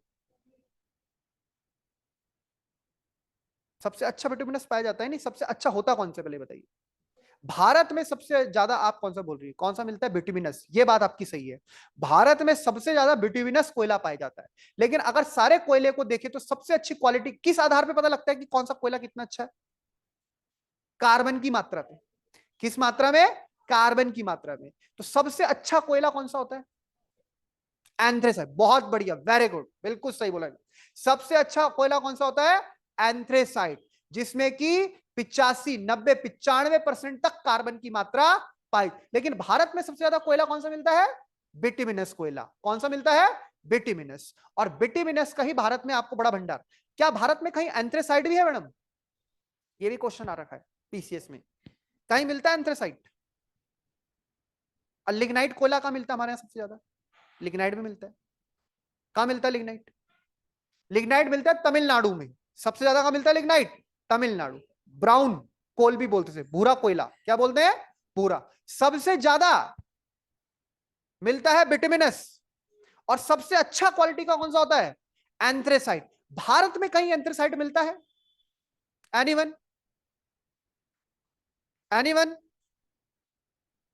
सबसे अच्छा बिटुमिनस पाया जाता है नहीं, सबसे अच्छा होता कौन सा पहले बताइए। भारत में सबसे ज्यादा आप कौन सा बोल रही है, कौन सा मिलता है? बिटुमिनस। ये बात आपकी सही है, भारत में सबसे ज्यादा बिटुमिनस कोयला पाया जाता है। लेकिन अगर सारे कोयले को देखें तो सबसे अच्छी क्वालिटी किस आधार पे पता लगता है कि कौन सा कोयला कितना अच्छा है? कार्बन की मात्रा पे। किस मात्रा में? कार्बन की मात्रा में। तो सबसे अच्छा कोयला कौन सा होता है? एंथ्रेसाइट। बहुत बढ़िया, वेरी गुड, बिल्कुल सही बोला। सबसे अच्छा कोयला कौन सा होता है? एंथ्रेसाइट, जिसमें कि 85, 90, 95% तक कार्बन की मात्रा पाई। लेकिन भारत में सबसे ज्यादा कोयला कौन सा मिलता है? बिटुमिनस कोयला। कौन सा मिलता है? बिटुमिनस। और बिटुमिनस का ही भारत में आपको बड़ा भंडार। क्या भारत में कहीं एंथ्रेसाइट भी है मैडम? ये भी क्वेश्चन आ रखा है पीसीएस में, कहीं मिलता है एंथ्रेसाइट? और लिग्नाइट कोयला कहां मिलता है हमारे यहां सबसे ज्यादा? लिग्नाइट में मिलता है। कहां मिलता है लिग्नाइट? लिग्नाइट मिलता है तमिलनाडु में। सबसे ज्यादा कहां मिलता है लिग्नाइट? तमिलनाडु। ब्राउन कोल भी बोलते थे, भूरा कोयला, क्या बोलते हैं? भूरा। सबसे ज्यादा मिलता है बिटुमिनस। और सबसे अच्छा क्वालिटी का कौन सा होता है? एंथ्रेसाइट। भारत में कहीं एंथ्रेसाइट मिलता है? एनीवन? एनीवन?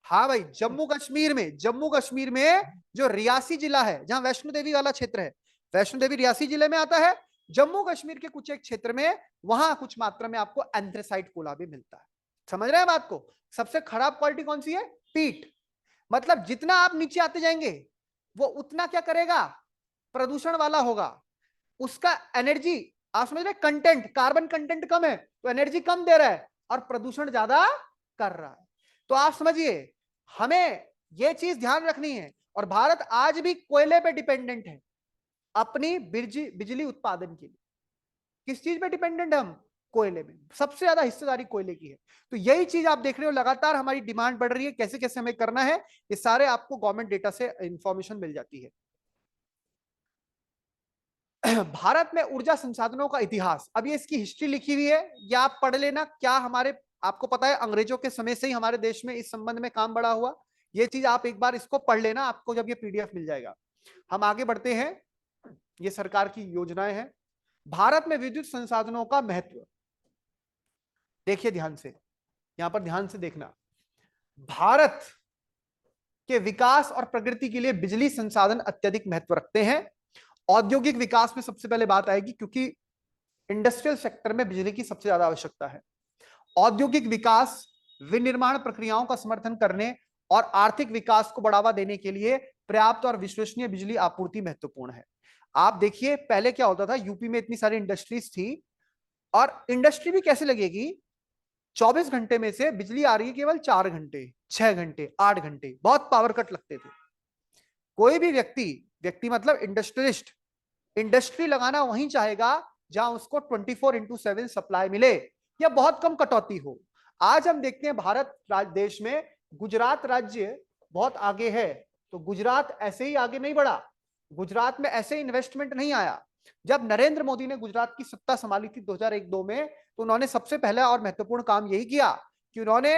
हाँ भाई, जम्मू कश्मीर में, जम्मू कश्मीर में जो रियासी जिला है, जहां वैष्णो देवी वाला क्षेत्र है, वैष्णो देवी रियासी जिले में आता है। जम्मू कश्मीर के कुछ एक क्षेत्र में, वहां कुछ मात्रा में आपको एंथ्रेसाइट कोला भी मिलता है। समझ रहे हैं बात को? सबसे खराब क्वालिटी कौन सी है? पीट। मतलब जितना आप नीचे आते जाएंगे वो उतना क्या करेगा? प्रदूषण वाला होगा। उसका एनर्जी, आप समझ रहे, कंटेंट, कार्बन कंटेंट कम है तो एनर्जी कम दे रहा है और प्रदूषण ज्यादा कर रहा है। तो आप समझिए, हमें यह चीज ध्यान रखनी है। और भारत आज भी कोयले पे डिपेंडेंट है अपनी बिजली उत्पादन के लिए। किस चीज पे डिपेंडेंट है हम? कोयले में। सबसे ज्यादा हिस्सेदारी कोयले की है। तो यही चीज आप देख रहे हो, लगातार हमारी डिमांड बढ़ रही है। कैसे कैसे हमें करना है, ये सारे आपको गवर्नमेंट डेटा से इंफॉर्मेशन मिल जाती है। भारत में ऊर्जा संसाधनों का इतिहास, अब ये इसकी हिस्ट्री लिखी हुई है, या आप पढ़ लेना। क्या हमारे, आपको पता है अंग्रेजों के समय से ही हमारे देश में इस संबंध में काम बढ़ा हुआ। ये चीज आप एक बार इसको पढ़ लेना, आपको जब ये PDF मिल जाएगा। हम आगे बढ़ते हैं। ये सरकार की योजनाएं हैं। भारत में विद्युत संसाधनों का महत्व देखिए ध्यान से, यहां पर ध्यान से देखना। भारत के विकास और प्रगति के लिए बिजली संसाधन अत्यधिक महत्व रखते हैं। औद्योगिक विकास में सबसे पहले बात आएगी, क्योंकि इंडस्ट्रियल सेक्टर में बिजली की सबसे ज्यादा आवश्यकता है। औद्योगिक विकास, विनिर्माण प्रक्रियाओं का समर्थन करने और आर्थिक विकास को बढ़ावा देने के लिए पर्याप्त और विश्वसनीय बिजली आपूर्ति महत्वपूर्ण है। आप देखिए पहले क्या होता था, यूपी में इतनी सारी इंडस्ट्रीज थी, और इंडस्ट्री भी कैसे लगेगी? 24 घंटे में से बिजली आ रही है केवल 4 घंटे, 6 घंटे, 8 घंटे, बहुत पावर कट लगते थे। कोई भी व्यक्ति, व्यक्ति मतलब इंडस्ट्रियलिस्ट, इंडस्ट्री लगाना वहीं चाहेगा जहां उसको 24/7 सप्लाई मिले या बहुत कम कटौती हो। आज हम देखते हैं भारत देश में गुजरात राज्य बहुत आगे है, तो गुजरात ऐसे ही आगे नहीं बढ़ा, गुजरात में ऐसे इन्वेस्टमेंट नहीं आया। जब नरेंद्र मोदी ने गुजरात की सत्ता संभाली थी 2001-2 में, तो उन्होंने सबसे पहला और महत्वपूर्ण काम यही किया कि उन्होंने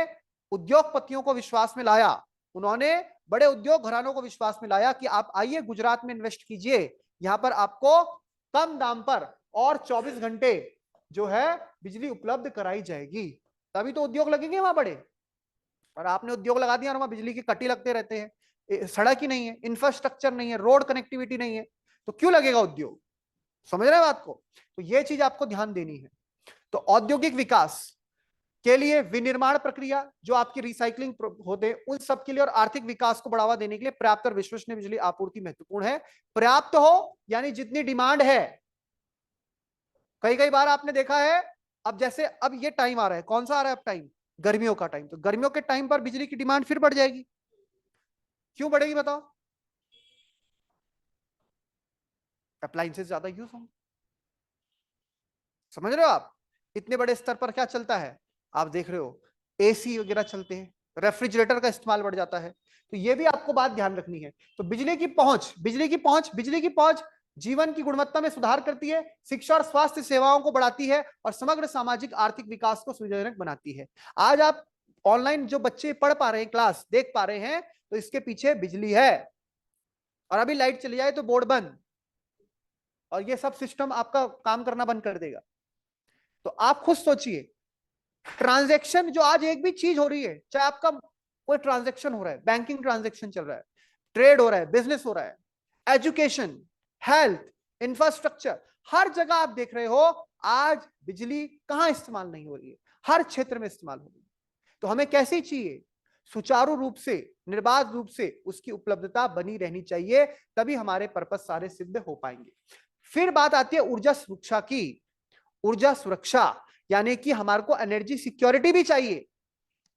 उद्योगपतियों को विश्वास में लाया। उन्होंने बड़े उद्योग घरानों को विश्वास में लाया कि आप आइए गुजरात में इन्वेस्ट कीजिए, यहां पर आपको कम दाम पर और 24 घंटे जो है बिजली उपलब्ध कराई जाएगी। तभी तो उद्योग लगेंगे वहां बड़े। और आपने उद्योग लगा दिया और वहां बिजली के कटी लगते रहते हैं, सड़क ही नहीं है, इंफ्रास्ट्रक्चर नहीं है, रोड कनेक्टिविटी नहीं है, तो क्यों लगेगा उद्योग? समझ रहे हैं बात को? तो ये चीज आपको ध्यान देनी है। तो औद्योगिक विकास के लिए विनिर्माण प्रक्रिया, जो आपकी रिसाइकलिंग होते हैं, उन सब के लिए और आर्थिक विकास को बढ़ावा देने के लिए पर्याप्त और विश्वसनीय बिजली आपूर्ति महत्वपूर्ण है। पर्याप्त हो यानी जितनी डिमांड है। कई कई बार आपने देखा है, अब जैसे अब ये टाइम आ रहा है, कौन सा आ रहा है अब टाइम? गर्मियों का टाइम। तो गर्मियों के टाइम पर बिजली की डिमांड फिर बढ़ जाएगी। क्यों बढ़ेगी बताओ? अप्लायंसेस ज्यादा यूज होंगे। समझ रहे हो आप? इतने बड़े स्तर पर क्या चलता है, आप देख रहे हो, एसी वगैरह चलते हैं, रेफ्रिजरेटर का इस्तेमाल बढ़ जाता है। तो ये भी आपको बात ध्यान रखनी है। तो बिजली की पहुंच, बिजली की पहुंच, बिजली की पहुंच जीवन की गुणवत्ता में सुधार करती है, शिक्षा और स्वास्थ्य सेवाओं को बढ़ाती है और समग्र सामाजिक आर्थिक विकास को सुविधाजनक बनाती है। आज आप ऑनलाइन जो बच्चे पढ़ पा रहे हैं, क्लास देख पा रहे हैं, तो इसके पीछे बिजली है। और अभी लाइट चली जाए तो बोर्ड बंद, और ये सब सिस्टम आपका काम करना बंद कर देगा। तो आप खुद सोचिए, ट्रांजैक्शन जो आज एक भी चीज हो रही है, चाहे आपका कोई ट्रांजैक्शन हो रहा है, बैंकिंग ट्रांजैक्शन चल रहा है, ट्रेड हो रहा है, बिजनेस हो रहा है, एजुकेशन, हेल्थ, इंफ्रास्ट्रक्चर, हर जगह आप देख रहे हो आज बिजली कहां इस्तेमाल नहीं हो रही है, हर क्षेत्र में इस्तेमाल हो रही है। तो हमें कैसी चाहिए? सुचारू रूप से, निर्बाध रूप से उसकी उपलब्धता बनी रहनी चाहिए, तभी हमारे पर्पस सारे सिद्ध हो पाएंगे। फिर बात आती है ऊर्जा सुरक्षा की। ऊर्जा सुरक्षा यानी कि हमारे को एनर्जी सिक्योरिटी भी चाहिए।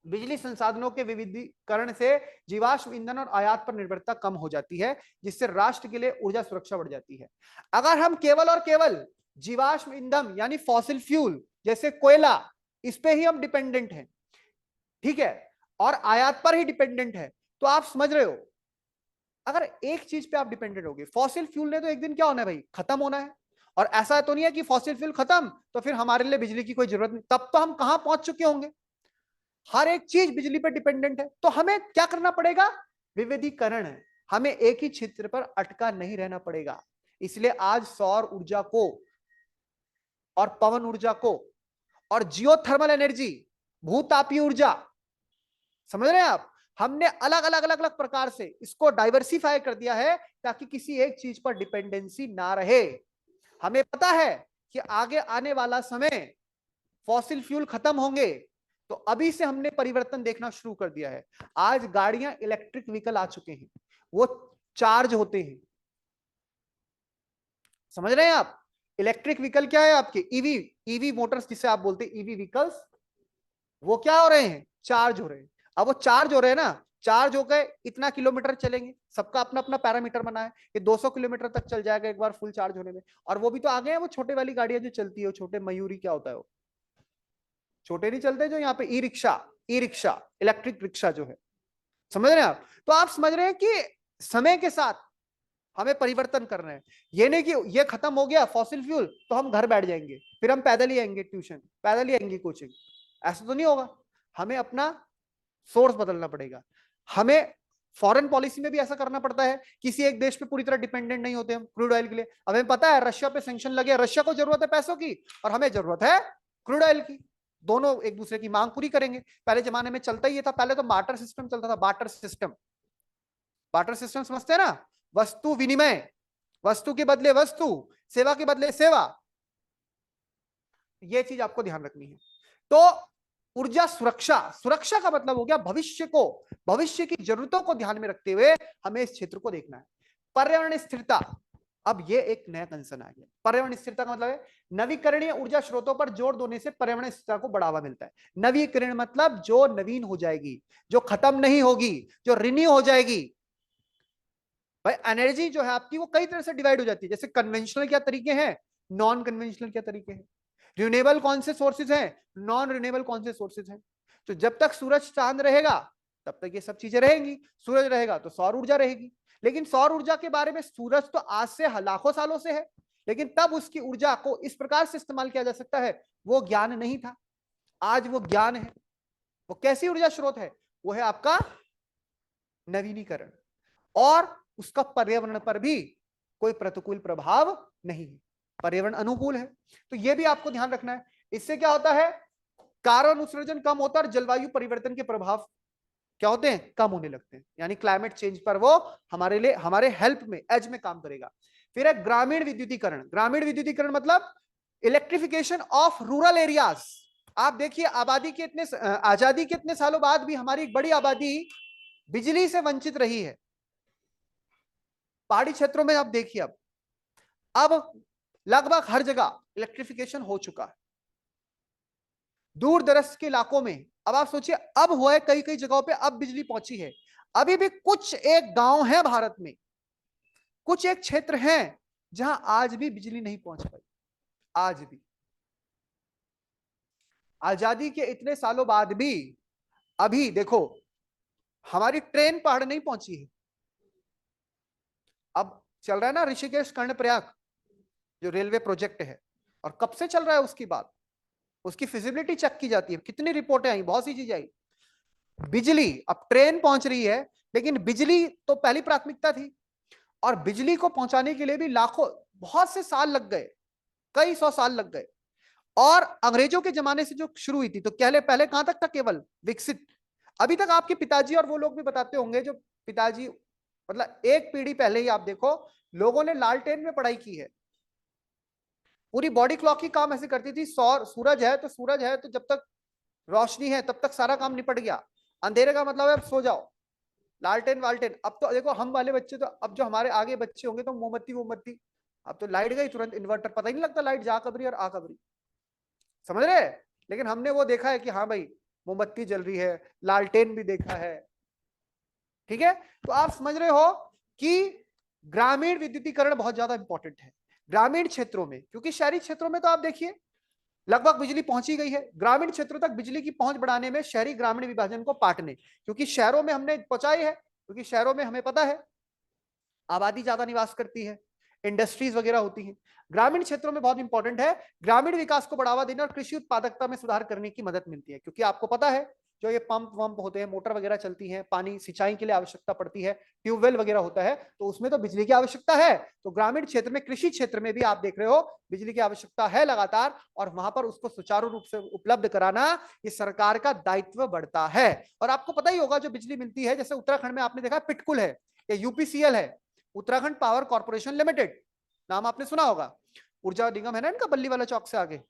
बिजली संसाधनों के विविधीकरण से जीवाश्म ईंधन और आयात पर निर्भरता कम हो जाती है, जिससे राष्ट्र के लिए ऊर्जा सुरक्षा बढ़ जाती है। अगर हम केवल और केवल जीवाश्म ईंधन यानी फॉसिल फ्यूल जैसे कोयला, इस पे ही हम डिपेंडेंट हैं, ठीक है, और आयात पर ही डिपेंडेंट है, तो आप समझ रहे हो, अगर एक चीज पे आप डिपेंडेंट होगे, फॉसिल फ्यूल ने तो एक दिन क्या होना है भाई, खत्म होना है। और ऐसा तो नहीं है कि फॉसिल फ्यूल खत्म तो फिर हमारे लिए बिजली की कोई जरूरत नहीं, तब तो हम कहां पहुंच चुके होंगे। हर एक चीज बिजली पर डिपेंडेंट है। तो हमें क्या करना पड़ेगा? विविधीकरण है। हमें एक ही क्षेत्र पर अटका नहीं रहना पड़ेगा। इसलिए आज सौर ऊर्जा को और पवन ऊर्जा को और जियोथर्मल एनर्जी, भूतापीय ऊर्जा, समझ रहे हैं आप, हमने अलग अलग अलग अलग प्रकार से इसको डाइवर्सिफाई कर दिया है ताकि किसी एक चीज पर डिपेंडेंसी ना रहे। हमें पता है कि आगे आने वाला समय फॉसिल फ्यूल खत्म होंगे, तो अभी से हमने परिवर्तन देखना शुरू कर दिया है। आज गाड़ियां इलेक्ट्रिक व्हीकल आ चुके हैं, वो चार्ज होते हैं। समझ रहे हैं आप? इलेक्ट्रिक व्हीकल क्या है आपके? ईवी, ईवी मोटर्स जिसे आप बोलते हैं, ईवी व्हीकल्स, वो क्या हो रहे हैं? चार्ज हो रहे हैं। अब वो चार्ज हो रहे हैं ना, चार्ज हो गए, इतना किलोमीटर चलेंगे, सबका अपना अपना पैरामीटर बना है कि 200 किलोमीटर तक चल जाएगा एक बार फुल चार्ज होने में। और वो भी तो आ गए हैं वो छोटे वाली गाड़ियां जो चलती है, वो छोटे मयूरी क्या होता है, वो छोटे नहीं चलते जो यहाँ पे, e rickshaw, e rickshaw, electric rickshaw जो है। समझ रहे हैं आप? तो आप समझ रहे हैं कि समय के साथ हमें परिवर्तन करना है। ये नहीं कि ये खत्म हो गया फॉसिल फ्यूल तो हम घर बैठ जाएंगे, फिर हम पैदल ही आएंगे ट्यूशन, पैदल ही आएंगे कोचिंग, ऐसा तो नहीं होगा। हमें अपना सोर्स बदलना पड़ेगा। हमें फॉरेन पॉलिसी में भी ऐसा करना पड़ता है, किसी एक देश पे पूरी तरह डिपेंडेंट नहीं होते हम क्रूड ऑयल के लिए। अब हमें पता है रशिया पे सैंक्शन लगे, रशिया को जरूरत है पैसों की और हमें जरूरत है क्रूड ऑयल की, दोनों एक दूसरे की मांग पूरी करेंगे। पहले जमाने में चलता ही था, पहले तो बार्टर सिस्टम चलता था, बार्टर सिस्टम, बार्टर सिस्टम समझते हैं ना, वस्तु विनिमय, वस्तु के बदले वस्तु, सेवा के बदले सेवा। यह चीज आपको ध्यान रखनी है। तो ऊर्जा सुरक्षा, सुरक्षा का मतलब हो गया भविष्य को, भविष्य की जरूरतों को ध्यान में रखते हुए हमें इस क्षेत्र को देखना है। पर्यावरण स्थिरता, अब ये एक नया कंसर्न आ गया। पर्यावरण स्थिरता का मतलब है नवीकरणीय ऊर्जा स्रोतों पर जोर देने से पर्यावरण स्थिरता को बढ़ावा मिलता है। नवीकरण मतलब जो नवीन हो जाएगी, जो खत्म नहीं होगी, जो रिन्यू हो जाएगी। भाई एनर्जी जो है आपकी वो कई तरह से डिवाइड हो जाती है, जैसे कन्वेंशनल क्या तरीके हैं, नॉन कन्वेंशनल क्या तरीके हैं, रिन्यूएबल कौन से सोर्सेज हैं, नॉन रिन्यूएबल कौन से सोर्सेज हैं। तो जब तक सूरज चांद रहेगा तब तक ये सब चीजें रहेंगी, सूरज रहेगा तो सौर ऊर्जा रहेगी। लेकिन सौर ऊर्जा के बारे में सूरज तो आज से लाखों सालों से है, लेकिन तब उसकी ऊर्जा को इस प्रकार से इस्तेमाल किया जा सकता है, वो ज्ञान नहीं था। आज वो ज्ञान है। वो कैसी ऊर्जा स्रोत है? वो है आपका नवीनीकरण, और उसका पर्यावरण पर भी कोई प्रतिकूल प्रभाव नहीं है, पर्यावरण अनुकूल है। तो यह भी आपको ध्यान रखना है। इससे क्या होता है? कार्बन उत्सर्जन कम होता है और जलवायु परिवर्तन के प्रभाव क्या होते हैं? कम होने लगते हैं। यानी क्लाइमेट चेंज पर वो हमारे लिए, हमारे हेल्प में, एज में काम करेगा। फिर है ग्रामीण विद्युतीकरण। ग्रामीण विद्युतीकरण मतलब इलेक्ट्रिफिकेशन ऑफ रूरल एरियाज। आप देखिए, आबादी के इतने आजादी के इतने सालों बाद भी हमारी एक बड़ी आबादी बिजली से वंचित रही है। पहाड़ी क्षेत्रों में आप देखिए, अब लगभग हर जगह इलेक्ट्रिफिकेशन हो चुका है। दूर दराज के इलाकों में अब आप सोचिए, अब हुआ है कई कई जगहों पे, अब बिजली पहुंची है। अभी भी कुछ एक गांव है भारत में, कुछ एक क्षेत्र हैं जहां आज भी बिजली नहीं पहुंच पाई। आज भी आजादी के इतने सालों बाद भी अभी देखो, हमारी ट्रेन पहाड़ नहीं पहुंची है। अब चल रहा है ना ऋषिकेश कर्णप्रयाग जो रेलवे प्रोजेक्ट है, और कब से चल रहा है उसकी बात, उसकी फिजिबिलिटी चेक की जाती है, कितनी रिपोर्टें आई, बहुत सी चीजें आई। बिजली, अब ट्रेन पहुंच रही है, लेकिन बिजली तो पहली प्राथमिकता थी, और बिजली को पहुंचाने के लिए भी लाखों, बहुत से साल लग गए, कई सौ साल लग गए। और अंग्रेजों के जमाने से जो शुरू हुई थी, तो पहले पहले कहां तक था? केवल विकसित। अभी तक आपके पिताजी और वो लोग भी बताते होंगे, जो पिताजी मतलब एक पीढ़ी पहले ही आप देखो, लोगों ने लालटेन में पढ़ाई की है। पूरी बॉडी क्लॉक की काम ऐसे करती थी, सौर सूरज है तो सूरज है तो जब तक रोशनी है तब तक सारा काम निपट गया, अंधेरे का मतलब है अब सो जाओ। लालटेन वालटेन, अब तो देखो हम वाले बच्चे, तो अब जो हमारे आगे बच्चे होंगे तो मोमबत्ती मोमबत्ती, अब तो लाइट गई तुरंत इन्वर्टर, पता ही नहीं लगता लाइट जा कब रही और आ कब रही, समझ रहे? लेकिन हमने वो देखा है कि हाँ भाई मोमबत्ती जल रही है, लालटेन भी देखा है। ठीक है, तो आप समझ रहे हो कि ग्रामीण विद्युतीकरण बहुत ज्यादा इंपॉर्टेंट है ग्रामीण क्षेत्रों में, क्योंकि शहरी क्षेत्रों में तो आप देखिए लगभग बिजली पहुंची गई है। ग्रामीण क्षेत्रों तक बिजली की पहुंच बढ़ाने में शहरी ग्रामीण विभाजन को पाटने, क्योंकि शहरों में हमने पहुंचाई है, क्योंकि शहरों में हमें पता है आबादी ज्यादा निवास करती है, इंडस्ट्रीज वगैरह होती हैं। ग्रामीण क्षेत्रों में बहुत इंपॉर्टेंट है, ग्रामीण विकास को बढ़ावा देने और कृषि उत्पादकता में सुधार करने की मदद मिलती है, क्योंकि आपको पता है जो ये पंप वंप होते हैं, मोटर वगैरह चलती हैं, पानी सिंचाई के लिए आवश्यकता पड़ती है, ट्यूबवेल वगैरह होता है, तो उसमें तो बिजली की आवश्यकता है। तो ग्रामीण क्षेत्र में, कृषि क्षेत्र में भी आप देख रहे हो बिजली की आवश्यकता है लगातार, और वहां पर उसको सुचारू रूप से उपलब्ध कराना ये सरकार का दायित्व बढ़ता है। और आपको पता ही होगा जो बिजली मिलती है, जैसे उत्तराखंड में आपने देखा पिटकुल है या यूपीसीएल है, उत्तराखंड पावर कॉर्पोरेशन लिमिटेड, नाम आपने सुना होगा। ऊर्जा निगम है ना इनका, बल्ली वाला चौक से आगे,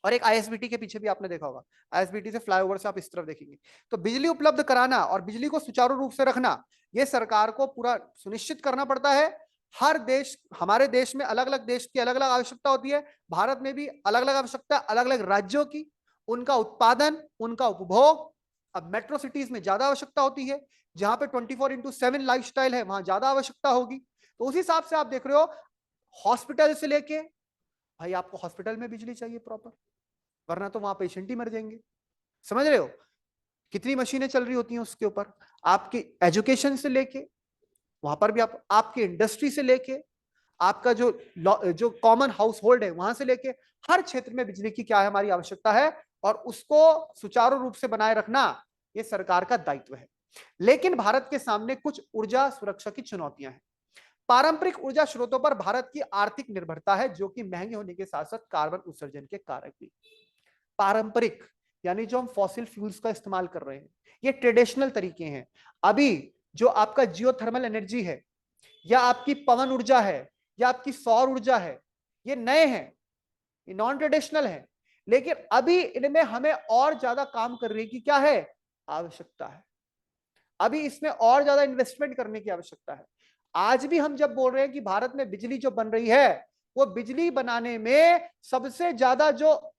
और एक आईएसबीटी के पीछे भी आपने देखा होगा, आईएसबीटी से फ्लाईओवर से आप इस तरफ देखेंगे। तो बिजली उपलब्ध कराना और बिजली को सुचारू रूप से रखना, यह सरकार को पूरा सुनिश्चित करना पड़ता है। हर देश, हमारे देश में अलग अलग देश की अलग अलग आवश्यकता होती है, भारत में भी अलग अलग आवश्यकता, अलग अलग राज्यों की, उनका उत्पादन, उनका उपभोग। अब मेट्रो सिटीज में ज्यादा आवश्यकता होती है, जहां पे 24/7 लाइफस्टाइल है वहां ज्यादा आवश्यकता होगी। तो उस हिसाब से आप देख रहे हो, हॉस्पिटल से लेके, भाई आपको हॉस्पिटल में बिजली चाहिए प्रॉपर, वरना तो वहां पेशेंट ही मर जाएंगे। समझ रहे हो कितनी मशीनें चल रही होती हैं उसके ऊपर। आपकी एजुकेशन से लेके, वहां पर भी आपकी इंडस्ट्री से लेके, आपका जो कॉमन हाउस होल्ड है वहां से लेके, हर क्षेत्र में बिजली की क्या है, हमारी आवश्यकता है, और उसको सुचारू रूप से बनाए रखना ये सरकार का दायित्व है। लेकिन भारत के सामने कुछ ऊर्जा सुरक्षा की चुनौतियां हैं। पारंपरिक ऊर्जा स्रोतों पर भारत की आर्थिक निर्भरता है, जो कि महंगे होने के साथ साथ कार्बन उत्सर्जन के कारक भी। पारंपरिक यानी जो हम फॉसिल फ्यूल्स का इस्तेमाल कर रहे हैं, ये ट्रेडिशनल तरीके हैं। अभी जो आपका जियोथर्मल एनर्जी है, या आपकी पवन ऊर्जा है, या आपकी सौर ऊर्जा है, ये नए हैं, ये नॉन ट्रेडिशनल है। लेकिन अभी इनमें हमें और ज्यादा काम करने की क्या है, आवश्यकता है। अभी इसमें और ज्यादा इन्वेस्टमेंट करने की आवश्यकता है। आज भी हम जब बोल रहे हैं कि भारत में बिजली जो बन रही है, वो बिजली बनाने में सबसे ज्यादा जो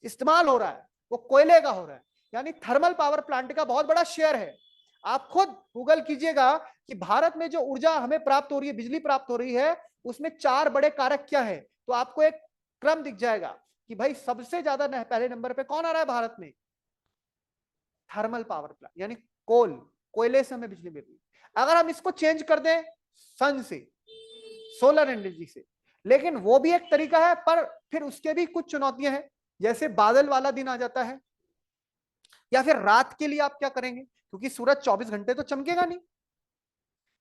इस्तेमाल हो रहा है वो कोयले का हो रहा है, यानी थर्मल पावर प्लांट का बहुत बड़ा शेयर है। आप खुद गूगल कीजिएगा कि भारत में जो ऊर्जा हमें प्राप्त हो रही है, बिजली प्राप्त हो रही है, उसमें 4 बड़े कारक क्या है, तो आपको एक क्रम दिख जाएगा कि भाई सबसे ज्यादा पहले नंबर पे कौन आ रहा है भारत में, थर्मल पावर प्लांट, यानी कोयले से हमें बिजली मिल रही है। अगर हम इसको चेंज कर दें सन से, सोलर एनर्जी से, लेकिन वो भी एक तरीका है, पर फिर उसके भी कुछ चुनौतियां हैं, जैसे बादल वाला दिन आ जाता है, या फिर रात के लिए आप क्या करेंगे, क्योंकि सूरज 24 घंटे तो चमकेगा नहीं,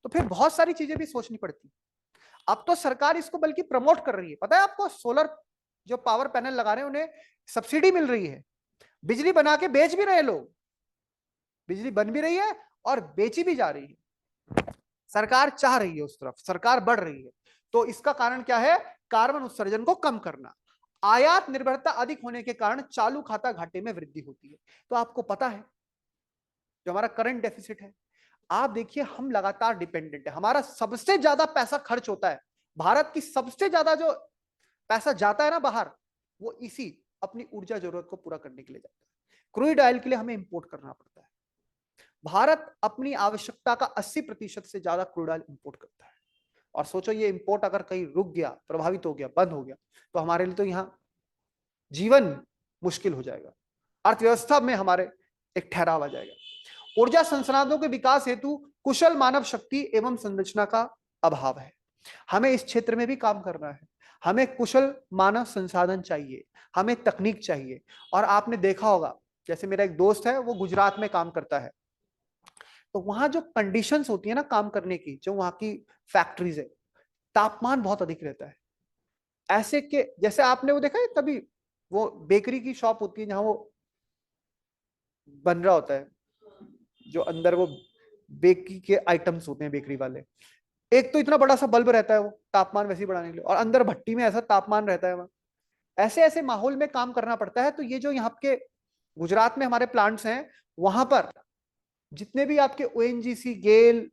तो फिर बहुत सारी चीजें भी सोचनी पड़ती। अब तो सरकार इसको बल्कि प्रमोट कर रही है, पता है आपको, सोलर जो पावर पैनल लगा रहे हैं उन्हें सब्सिडी मिल रही है, बिजली बना के बेच भी रहे हैं लोग, बिजली बन भी रही है और बेची भी जा रही है। सरकार चाह रही है, उस तरफ सरकार बढ़ रही है। तो इसका कारण क्या है, कार्बन उत्सर्जन को कम करना। आयात निर्भरता अधिक होने के कारण चालू खाता घाटे में वृद्धि होती है। तो आपको पता है जो हमारा करंट डेफिसिट है, आप देखिए हम लगातार डिपेंडेंट है, हमारा सबसे ज्यादा पैसा खर्च होता है, भारत की सबसे ज्यादा जो पैसा जाता है ना बाहर, वो इसी अपनी ऊर्जा जरूरत को पूरा करने के लिए जाता है। क्रूड ऑयल के लिए हमें इंपोर्ट करना पड़ता है। भारत अपनी आवश्यकता का 80% से ज्यादा क्रूड ऑयल इंपोर्ट करता है। और सोचो ये इंपोर्ट अगर कहीं रुक गया, प्रभावित हो गया, बंद हो गया, तो हमारे लिए तो यहां जीवन मुश्किल हो जाएगा, अर्थव्यवस्था में हमारे एक ठहराव आ जाएगा। ऊर्जा संसाधनों के विकास हेतु कुशल मानव शक्ति एवं संरचना का अभाव है। हमें इस क्षेत्र में भी काम करना है, हमें कुशल मानव संसाधन चाहिए, हमें तकनीक चाहिए। और आपने देखा होगा, जैसे मेरा एक दोस्त है वो गुजरात में काम करता है, तो वहां जो कंडीशंस होती है ना काम करने की, जो वहां की फैक्ट्रीज है, तापमान बहुत अधिक रहता है। ऐसे के जैसे आपने वो देखा है कभी, वो बेकरी की शॉप होती है जहां वो बन रहा होता है, जो अंदर वो बेकरी के आइटम्स होते हैं बेकरी वाले, एक तो इतना बड़ा सा बल्ब रहता है वो तापमान वैसे ही बढ़ाने के लिए, और अंदर भट्टी में ऐसा तापमान रहता है वहां। ऐसे ऐसे माहौल में काम करना पड़ता है। तो ये जो यहाँ के गुजरात में हमारे प्लांट्स हैं, वहां पर जितने भी आपके ओएनजीसी, गेल,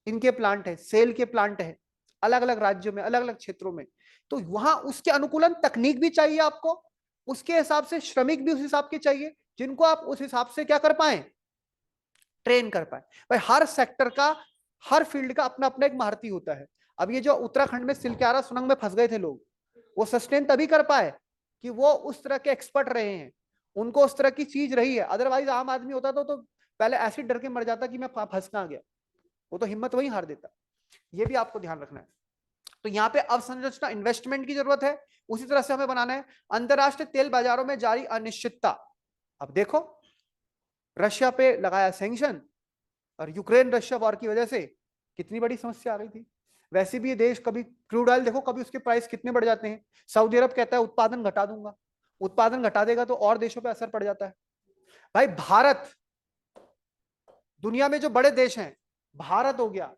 इनके प्लांट है, सेल के प्लांट है, अलग अलग राज्यों में, अलग अलग क्षेत्रों में, तो वहां उसके अनुकूलन तकनीक भी चाहिए आपको, उसके हिसाब से श्रमिक भी उस हिसाब के चाहिए, जिनको आप उस हिसाब से क्या कर पाए, ट्रेन कर पाए। भाई हर सेक्टर का, हर फील्ड का अपना अपना एक महारथी होता है। अब ये जो उत्तराखंड में सिलक्यारा सुरंग में फंस गए थे लोग, वो सस्टेन तभी कर पाए कि वो उस तरह के एक्सपर्ट रहे हैं, उनको उस तरह की चीज रही है। अदरवाइज आम आदमी होता तो पहले एसिड डर के मर जाता कि मैं फंस कहां गया, वो तो हिम्मत वही हार देता। ये भी आपको ध्यान रखना है। तो यहाँ पे अवसंरचना इन्वेस्टमेंट की जरूरत है, उसी तरह से हमें बनाना है। अंतरराष्ट्रीय तेल बाजारों में जारी अनिश्चितता, अब देखो रशिया पे लगाया सैंक्शन, और यूक्रेन रशिया वॉर की वजह से कितनी बड़ी समस्या आ गई थी। वैसे भी ये देश, कभी क्रूड ऑयल देखो, कभी उसके प्राइस कितने बढ़ जाते हैं। सऊदी अरब कहता है उत्पादन घटा दूंगा, उत्पादन घटा देगा तो और देशों पे असर पड़ जाता है। भाई भारत, दुनिया में जो बड़े देश हैं, भारत हो गया,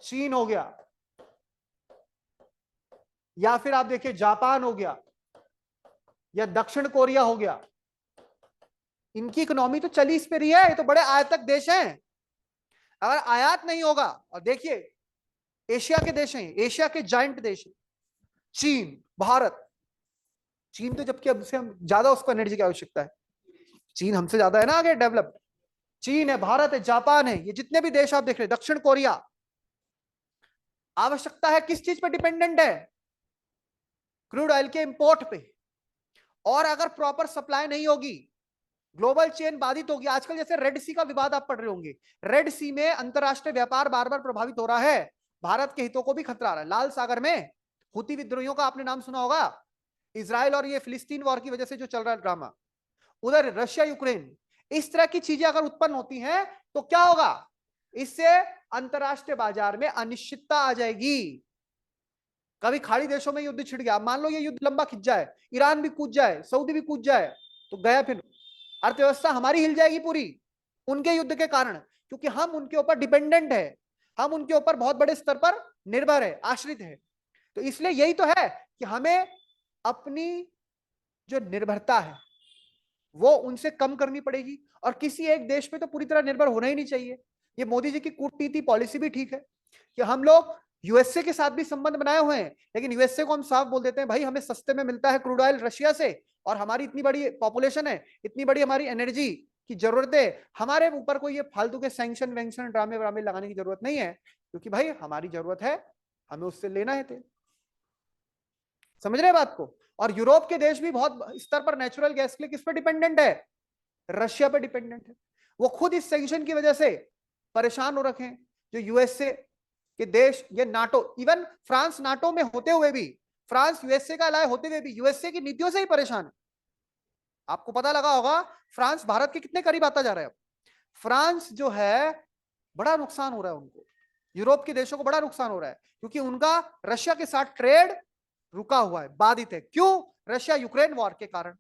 चीन हो गया, या फिर आप देखिए जापान हो गया, या दक्षिण कोरिया हो गया, इनकी इकोनॉमी तो चली इस पे रही है, ये तो बड़े आयातक देश हैं। अगर आयात नहीं होगा, और देखिए एशिया के देश हैं, एशिया के जाइंट देश हैं, चीन, भारत। चीन तो जबकि अब से हम ज्यादा उसको एनर्जी की आवश्यकता है, चीन हमसे ज्यादा है ना आगे डेवलप्ड। चीन है, भारत है, जापान है, ये जितने भी देश आप देख रहे हैं, दक्षिण कोरिया, आवश्यकता है किस चीज पे डिपेंडेंट है, क्रूड ऑयल के इंपोर्ट पे। और अगर प्रॉपर सप्लाई नहीं होगी, ग्लोबल चेन बाधित होगी। आजकल जैसे रेड सी का विवाद आप पढ़ रहे होंगे, रेड सी में अंतरराष्ट्रीय व्यापार बार बार प्रभावित हो रहा है, भारत के हितों को भी खतरा आ रहा है। लाल सागर में हुती विद्रोहियों का आपने नाम सुना होगा, इजराइल और ये फिलिस्तीन वॉर की वजह से जो चल रहा है ड्रामा, उधर रशिया यूक्रेन, इस तरह की चीजें अगर उत्पन्न होती हैं तो क्या होगा, इससे अंतरराष्ट्रीय बाजार में अनिश्चितता आ जाएगी। कभी खाड़ी देशों में युद्ध छिड़ गया, मान लो ये युद्ध लंबा खिंच जाए, ईरान भी कूद जाए, सऊदी भी कूद जाए, तो गया, फिर अर्थव्यवस्था हमारी हिल जाएगी पूरी, उनके युद्ध के कारण, क्योंकि हम उनके ऊपर डिपेंडेंट है, हम उनके ऊपर बहुत बड़े स्तर पर निर्भर है, आश्रित है। तो इसलिए यही तो है कि हमें अपनी जो निर्भरता है वो उनसे कम करनी पड़ेगी, और किसी एक देश पे तो पूरी तरह निर्भर होना ही नहीं चाहिए। ये मोदी जी की कूटनीति पॉलिसी भी ठीक है कि हम लोग यूएसए के साथ भी संबंध बनाए हुए हैं, लेकिन यूएसए को हम साफ बोल देते हैं भाई हमें सस्ते में मिलता है क्रूड ऑयल रशिया से, और हमारी इतनी बड़ी पॉपुलेशन है, इतनी बड़ी हमारी एनर्जी की जरूरत है, हमारे ऊपर कोई ये फालतू के सैंक्शन वैंक्शन ड्रामे व्रामे लगाने की जरूरत नहीं है, क्योंकि भाई हमारी जरूरत है, हमें उससे लेना है तेल। समझ रहे बात को। और यूरोप के देश भी बहुत स्तर पर नेचुरल गैस के लिए किस पे डिपेंडेंट है, रशिया पे डिपेंडेंट है। वो खुद इस सैंक्शन की वजह से परेशान हो रखे हैं, जो यूएसए कि देश, ये नाटो, इवन फ्रांस नाटो में होते हुए भी, फ्रांस यूएसए का अलाय होते हुए भी यूएसए की नीतियों से ही परेशान है। आपको पता लगा होगा फ्रांस भारत के कितने करीब आता जा रहा है। फ्रांस जो है बड़ा नुकसान हो रहा है उनको, यूरोप के देशों को बड़ा नुकसान हो रहा है, क्योंकि उनका रशिया के साथ ट्रेड रुका हुआ है, बाधित है। क्यों? रशिया यूक्रेन वॉर के कारण।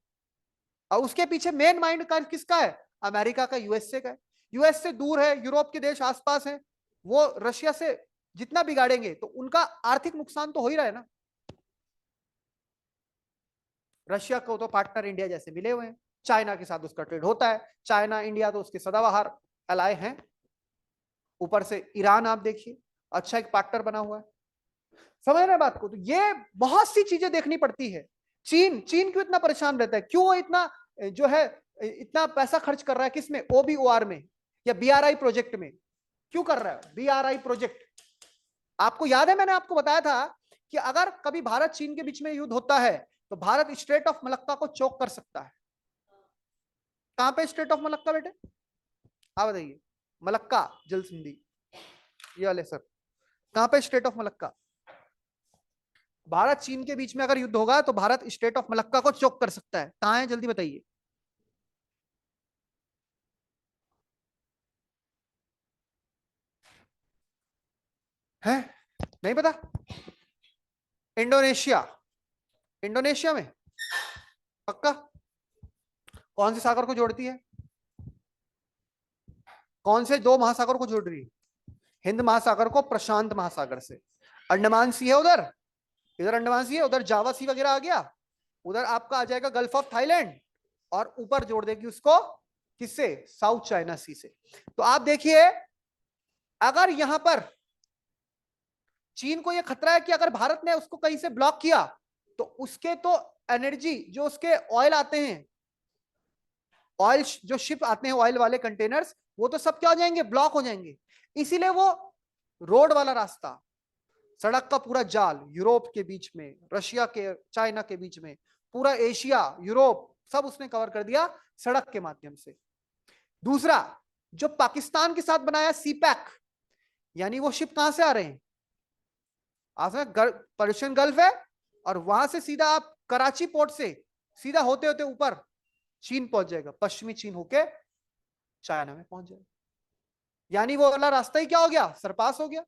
और उसके पीछे मेन माइंड का किसका है? अमेरिका का, यूएसए का है। यूएस से दूर है, यूरोप के देश आसपास हैं, वो रशिया से जितना बिगाड़ेंगे तो उनका आर्थिक नुकसान तो हो ही रहा है ना। रशिया को तो पार्टनर इंडिया जैसे मिले हुए हैं, चाइना के साथ उसका ट्रेड होता है, चाइना इंडिया तो उसके सदाबहार अलाय हैं। ऊपर से ईरान आप देखिए, अच्छा एक पार्टनर बना हुआ है। समझ रहे हैं बात को? तो ये बहुत सी चीजें देखनी पड़ती है। चीन क्यों इतना परेशान रहता है? क्यों वो इतना जो है इतना पैसा खर्च कर रहा है? किसमें? ओबीओआर में या बीआरआई प्रोजेक्ट में क्यों कर रहा है? बीआरआई प्रोजेक्ट, आपको याद है मैंने आपको बताया था कि अगर कभी भारत चीन के बीच में युद्ध होता है तो भारत स्ट्रेट ऑफ मलक्का को चोक कर सकता है। कहां पे स्ट्रेट ऑफ मलक्का बेटे? आप बताइए। मलक्का जल संधि, ये वाले सर, कहां पे स्ट्रेट ऑफ मलक्का? भारत चीन के बीच में अगर युद्ध होगा तो भारत स्ट्रेट ऑफ मलक्का को चोक कर सकता है। कहां है जल्दी बताइए। है? नहीं पता? इंडोनेशिया, इंडोनेशिया में पक्का? कौन से सागर को जोड़ती है? कौन से दो महासागर को जोड़ रही है? हिंद महासागर को प्रशांत महासागर से। अंडमान सी है उधर, इधर अंडमान सी है, उधर जावा सी वगैरह आ गया, उधर आपका आ जाएगा गल्फ ऑफ थाईलैंड, और ऊपर जोड़ देगी उसको किससे? साउथ चाइना सी से। तो आप देखिए, अगर यहां पर चीन को यह खतरा है कि अगर भारत ने उसको कहीं से ब्लॉक किया तो उसके तो एनर्जी, जो उसके ऑयल आते हैं, ऑयल जो शिप आते हैं, ऑयल वाले कंटेनर्स, वो तो सब क्या हो जाएंगे? ब्लॉक हो जाएंगे। इसीलिए वो रोड वाला रास्ता, सड़क का पूरा जाल, यूरोप के बीच में, रशिया के, चाइना के बीच में, पूरा एशिया, यूरोप, सब उसने कवर कर दिया सड़क के माध्यम से। दूसरा, जो पाकिस्तान के साथ बनाया सीपैक, यानी वो शिप कहां से आ रहे हैं? पर्शियन गल्फ है, और वहां से सीधा आप कराची पोर्ट से सीधा होते होते ऊपर चीन पहुंच जाएगा, पश्चिमी चीन होके चाइना में पहुंच जाएगा। यानी वो वाला रास्ता ही क्या हो गया? सरपास हो गया।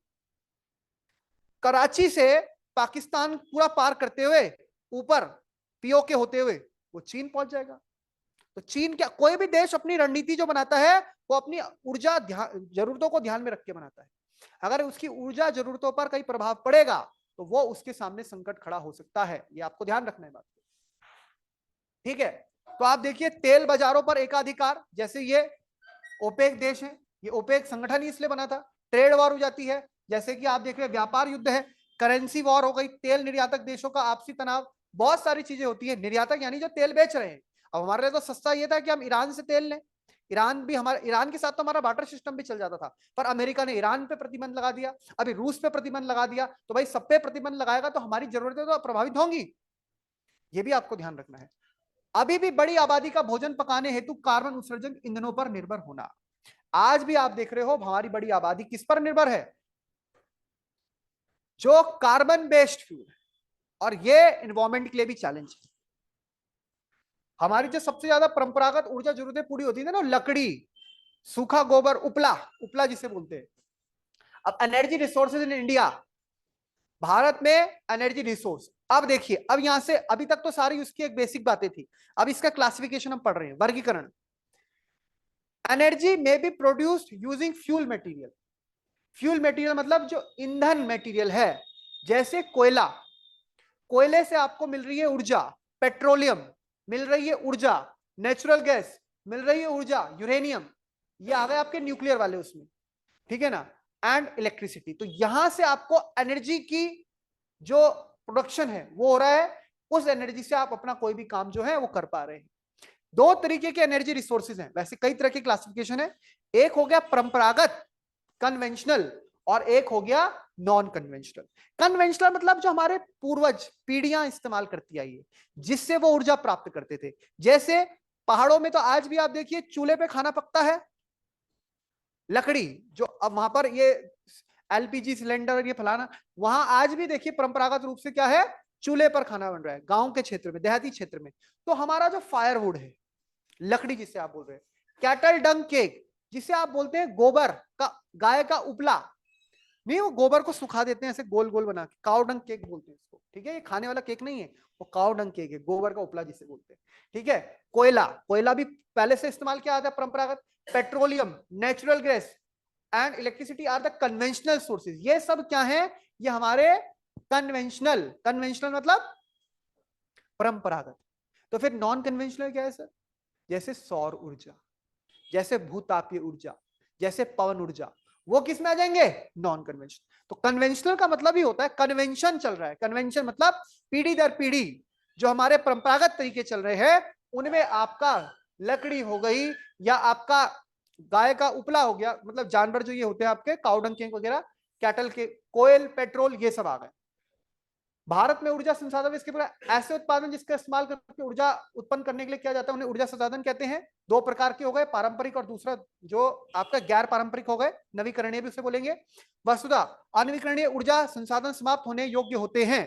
कराची से पाकिस्तान पूरा पार करते हुए ऊपर पीओके होते हुए वो चीन पहुंच जाएगा। तो चीन क्या, कोई भी देश अपनी रणनीति जो बनाता है वो अपनी ऊर्जा जरूरतों को ध्यान में रख के बनाता है। अगर उसकी ऊर्जा जरूरतों पर कहीं प्रभाव पड़ेगा तो वो उसके सामने संकट खड़ा हो सकता है। ये आपको ध्यान रखना है बात, ठीक है? तो आप देखिए, तेल बाजारों पर एकाधिकार, जैसे ये ओपेक देश है, ये ओपेक संगठन ही इसलिए बना था। ट्रेड वॉर हो जाती है, जैसे कि आप देख रहे हैं व्यापार युद्ध है, करेंसी वॉर हो गई, तेल निर्यातक देशों का आपसी तनाव, बहुत सारी चीजें होती है। निर्यातक यानी जो तेल बेच रहे हैं। अब हमारे लिए तो सस्ता ये था कि हम ईरान से तेल लें, ईरान के साथ तो हमारा बार्टर सिस्टम भी चल जाता था, पर अमेरिका ने ईरान पे प्रतिबंध लगा दिया, अभी रूस पे प्रतिबंध लगा दिया, तो भाई सब पे प्रतिबंध लगाएगा तो हमारी जरूरतें तो प्रभावित होंगी। ये भी आपको ध्यान रखना है। अभी भी बड़ी आबादी का भोजन पकाने हेतु कार्बन उत्सर्जन ईंधनों पर निर्भर होना। आज भी आप देख रहे हो हमारी बड़ी आबादी किस पर निर्भर है? जो कार्बन बेस्ड फ्यूल है, और ये एनवायरमेंट के लिए भी चैलेंज है। हमारी जो सबसे ज्यादा परंपरागत ऊर्जा जरूरतें पूरी होती है ना, लकड़ी, सूखा गोबर, उपला, उपला जिसे बोलते हैं। अब energy resources in India, Bharat में एनर्जी रिसोर्स, अब देखिए, अब यहां से अभी तक तो सारी उसकी एक बेसिक बातें थी, अब इसका क्लासिफिकेशन हम पढ़ रहे हैं, वर्गीकरण। एनर्जी में be produced using fuel material. Fuel material मतलब जो ईंधन मटेरियल है, जैसे कोयला, कोयले से आपको मिल रही है ऊर्जा, पेट्रोलियम मिल रही है ऊर्जा, नेचुरल गैस मिल रही है ऊर्जा, यूरेनियम, ये आ गए आपके न्यूक्लियर वाले उसमें, ठीक है ना, एंड इलेक्ट्रिसिटी। तो यहां से आपको एनर्जी की जो प्रोडक्शन है वो हो रहा है, उस एनर्जी से आप अपना कोई भी काम जो है वो कर पा रहे हैं। दो तरीके के एनर्जी रिसोर्सेज हैं, वैसे कई तरह के क्लासिफिकेशन है। एक हो गया परंपरागत, कन्वेंशनल, और एक हो गया नॉन कन्वेंशनल। कन्वेंशनल मतलब जो हमारे पूर्वज पीढ़ियां इस्तेमाल करती आई है, जिससे वो ऊर्जा प्राप्त करते थे। जैसे पहाड़ों में तो आज भी आप देखिए चूल्हे पे खाना पकता है, लकड़ी जो अब वहां पर ये एलपीजी सिलेंडर और ये फलाना, वहां आज भी देखिए परंपरागत रूप से क्या है, चूल्हे पर खाना बन रहा है गांव के क्षेत्र में, देहाती क्षेत्र में। तो हमारा जो फायरवुड है, लकड़ी जिसे आप बोल रहे हैं, कैटल डंग केक जिसे आप बोलते हैं, गोबर का, गाय का उपला, नहीं वो गोबर को सुखा देते हैं ऐसे गोल गोल बना के, काउ डंग केक बोलते हैं इसको, ठीक है, ये खाने वाला केक नहीं है, वो काउ डंग केक है, गोबर का उपला जिसे बोलते हैं, ठीक है। कोयला, कोयला भी पहले से इस्तेमाल किया जाता है परंपरागत। Petroleum, natural gas and electricity are the conventional sources, ये सब क्या है, ये हमारे कन्वेंशनल, कन्वेंशनल मतलब परंपरागत। तो फिर नॉन कन्वेंशनल क्या है सर, जैसे सौर ऊर्जा, जैसे भूतापीय ऊर्जा, जैसे पवन ऊर्जा, वो किस में आ जाएंगे, नॉन कन्वेंशनल। तो कन्वेंशनल का मतलब ही होता है कन्वेंशन चल रहा है, कन्वेंशन मतलब पीढ़ी दर पीढ़ी जो हमारे परंपरागत तरीके चल रहे हैं, उनमें आपका लकड़ी हो गई, या आपका गाय का उपला हो गया, मतलब जानवर जो ये होते हैं आपके काउडंग केक वगैरह, कैटल के, कोयल, पेट्रोल, ये सब आ गए। भारत में ऊर्जा संसाधन इसके प्रकार ऐसे उत्पादन जिसका इस्तेमाल करके ऊर्जा उत्पन्न करने के लिए किया जाता है, उन्हें ऊर्जा संसाधन कहते हैं। दो प्रकार के हो गए, पारंपरिक और दूसरा जो आपका गैर पारंपरिक हो गए, नवीकरणीय भी उसे बोलेंगे। वसुधा अनवीकरणीय ऊर्जा संसाधन समाप्त होने योग्य होते हैं।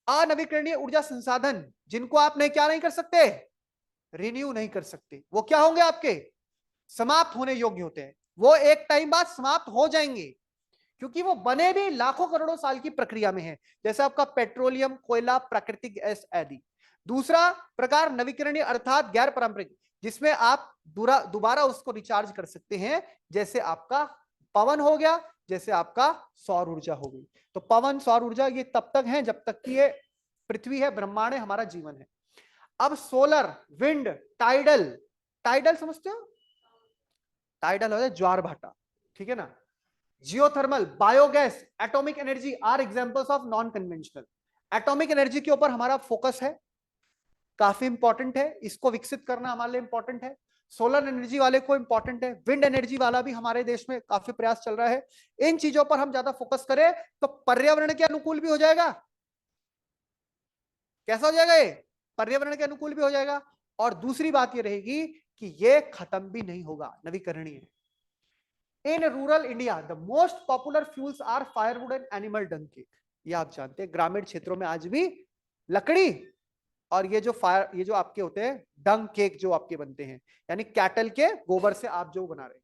अनवीकरणीय ऊर्जा संसाधन जिनको आप नहीं क्या नहीं कर सकते, रिन्यू नहीं कर सकते, वो क्या होंगे आपके, समाप्त होने योग्य होते हैं, वो एक टाइम बाद समाप्त हो जाएंगे, क्योंकि वो बने भी लाखों करोड़ों साल की प्रक्रिया में है, जैसे आपका पेट्रोलियम, कोयला, प्राकृतिक गैस आदि। दूसरा प्रकार नवीकरणीय अर्थात गैर पारंपरिक, जिसमें आप दोबारा उसको रिचार्ज कर सकते हैं, जैसे आपका पवन हो गया, जैसे आपका सौर ऊर्जा हो गई। तो पवन, सौर ऊर्जा ये तब तक है जब तक कि ये पृथ्वी है, ब्रह्मांड है, हमारा जीवन है। अब सोलर, विंड, टाइडल, टाइडल समझते हो, टाइडल हो जाए ज्वार भाटा, ठीक है ना, geothermal, biogas, atomic energy are examples of non conventional. Atomic energy के ऊपर हमारा फोकस है, काफी इंपॉर्टेंट है, इसको विकसित करना हमारे लिए इंपॉर्टेंट है। सोलर एनर्जी वाले को इंपॉर्टेंट है, विंड एनर्जी वाला भी हमारे देश में काफी प्रयास चल रहा है। इन चीजों पर हम ज्यादा फोकस करें तो पर्यावरण के अनुकूल भी हो जाएगा। कैसा हो जाएगा ये, पर्यावरण के अनुकूल भी हो जाएगा, और दूसरी बात ये रहेगी कि ये खत्म भी नहीं होगा, नवीकरणीय है। In rural India the most popular fuels are firewood and animal dung cake, ये आप जानते हैं, ग्रामीण क्षेत्रों में आज भी लकड़ी और ये जो फायर, ये जो आपके होते हैं डंग केक जो आपके बनते हैं, यानी कैटल के गोबर से आप जो बना रहे हैं।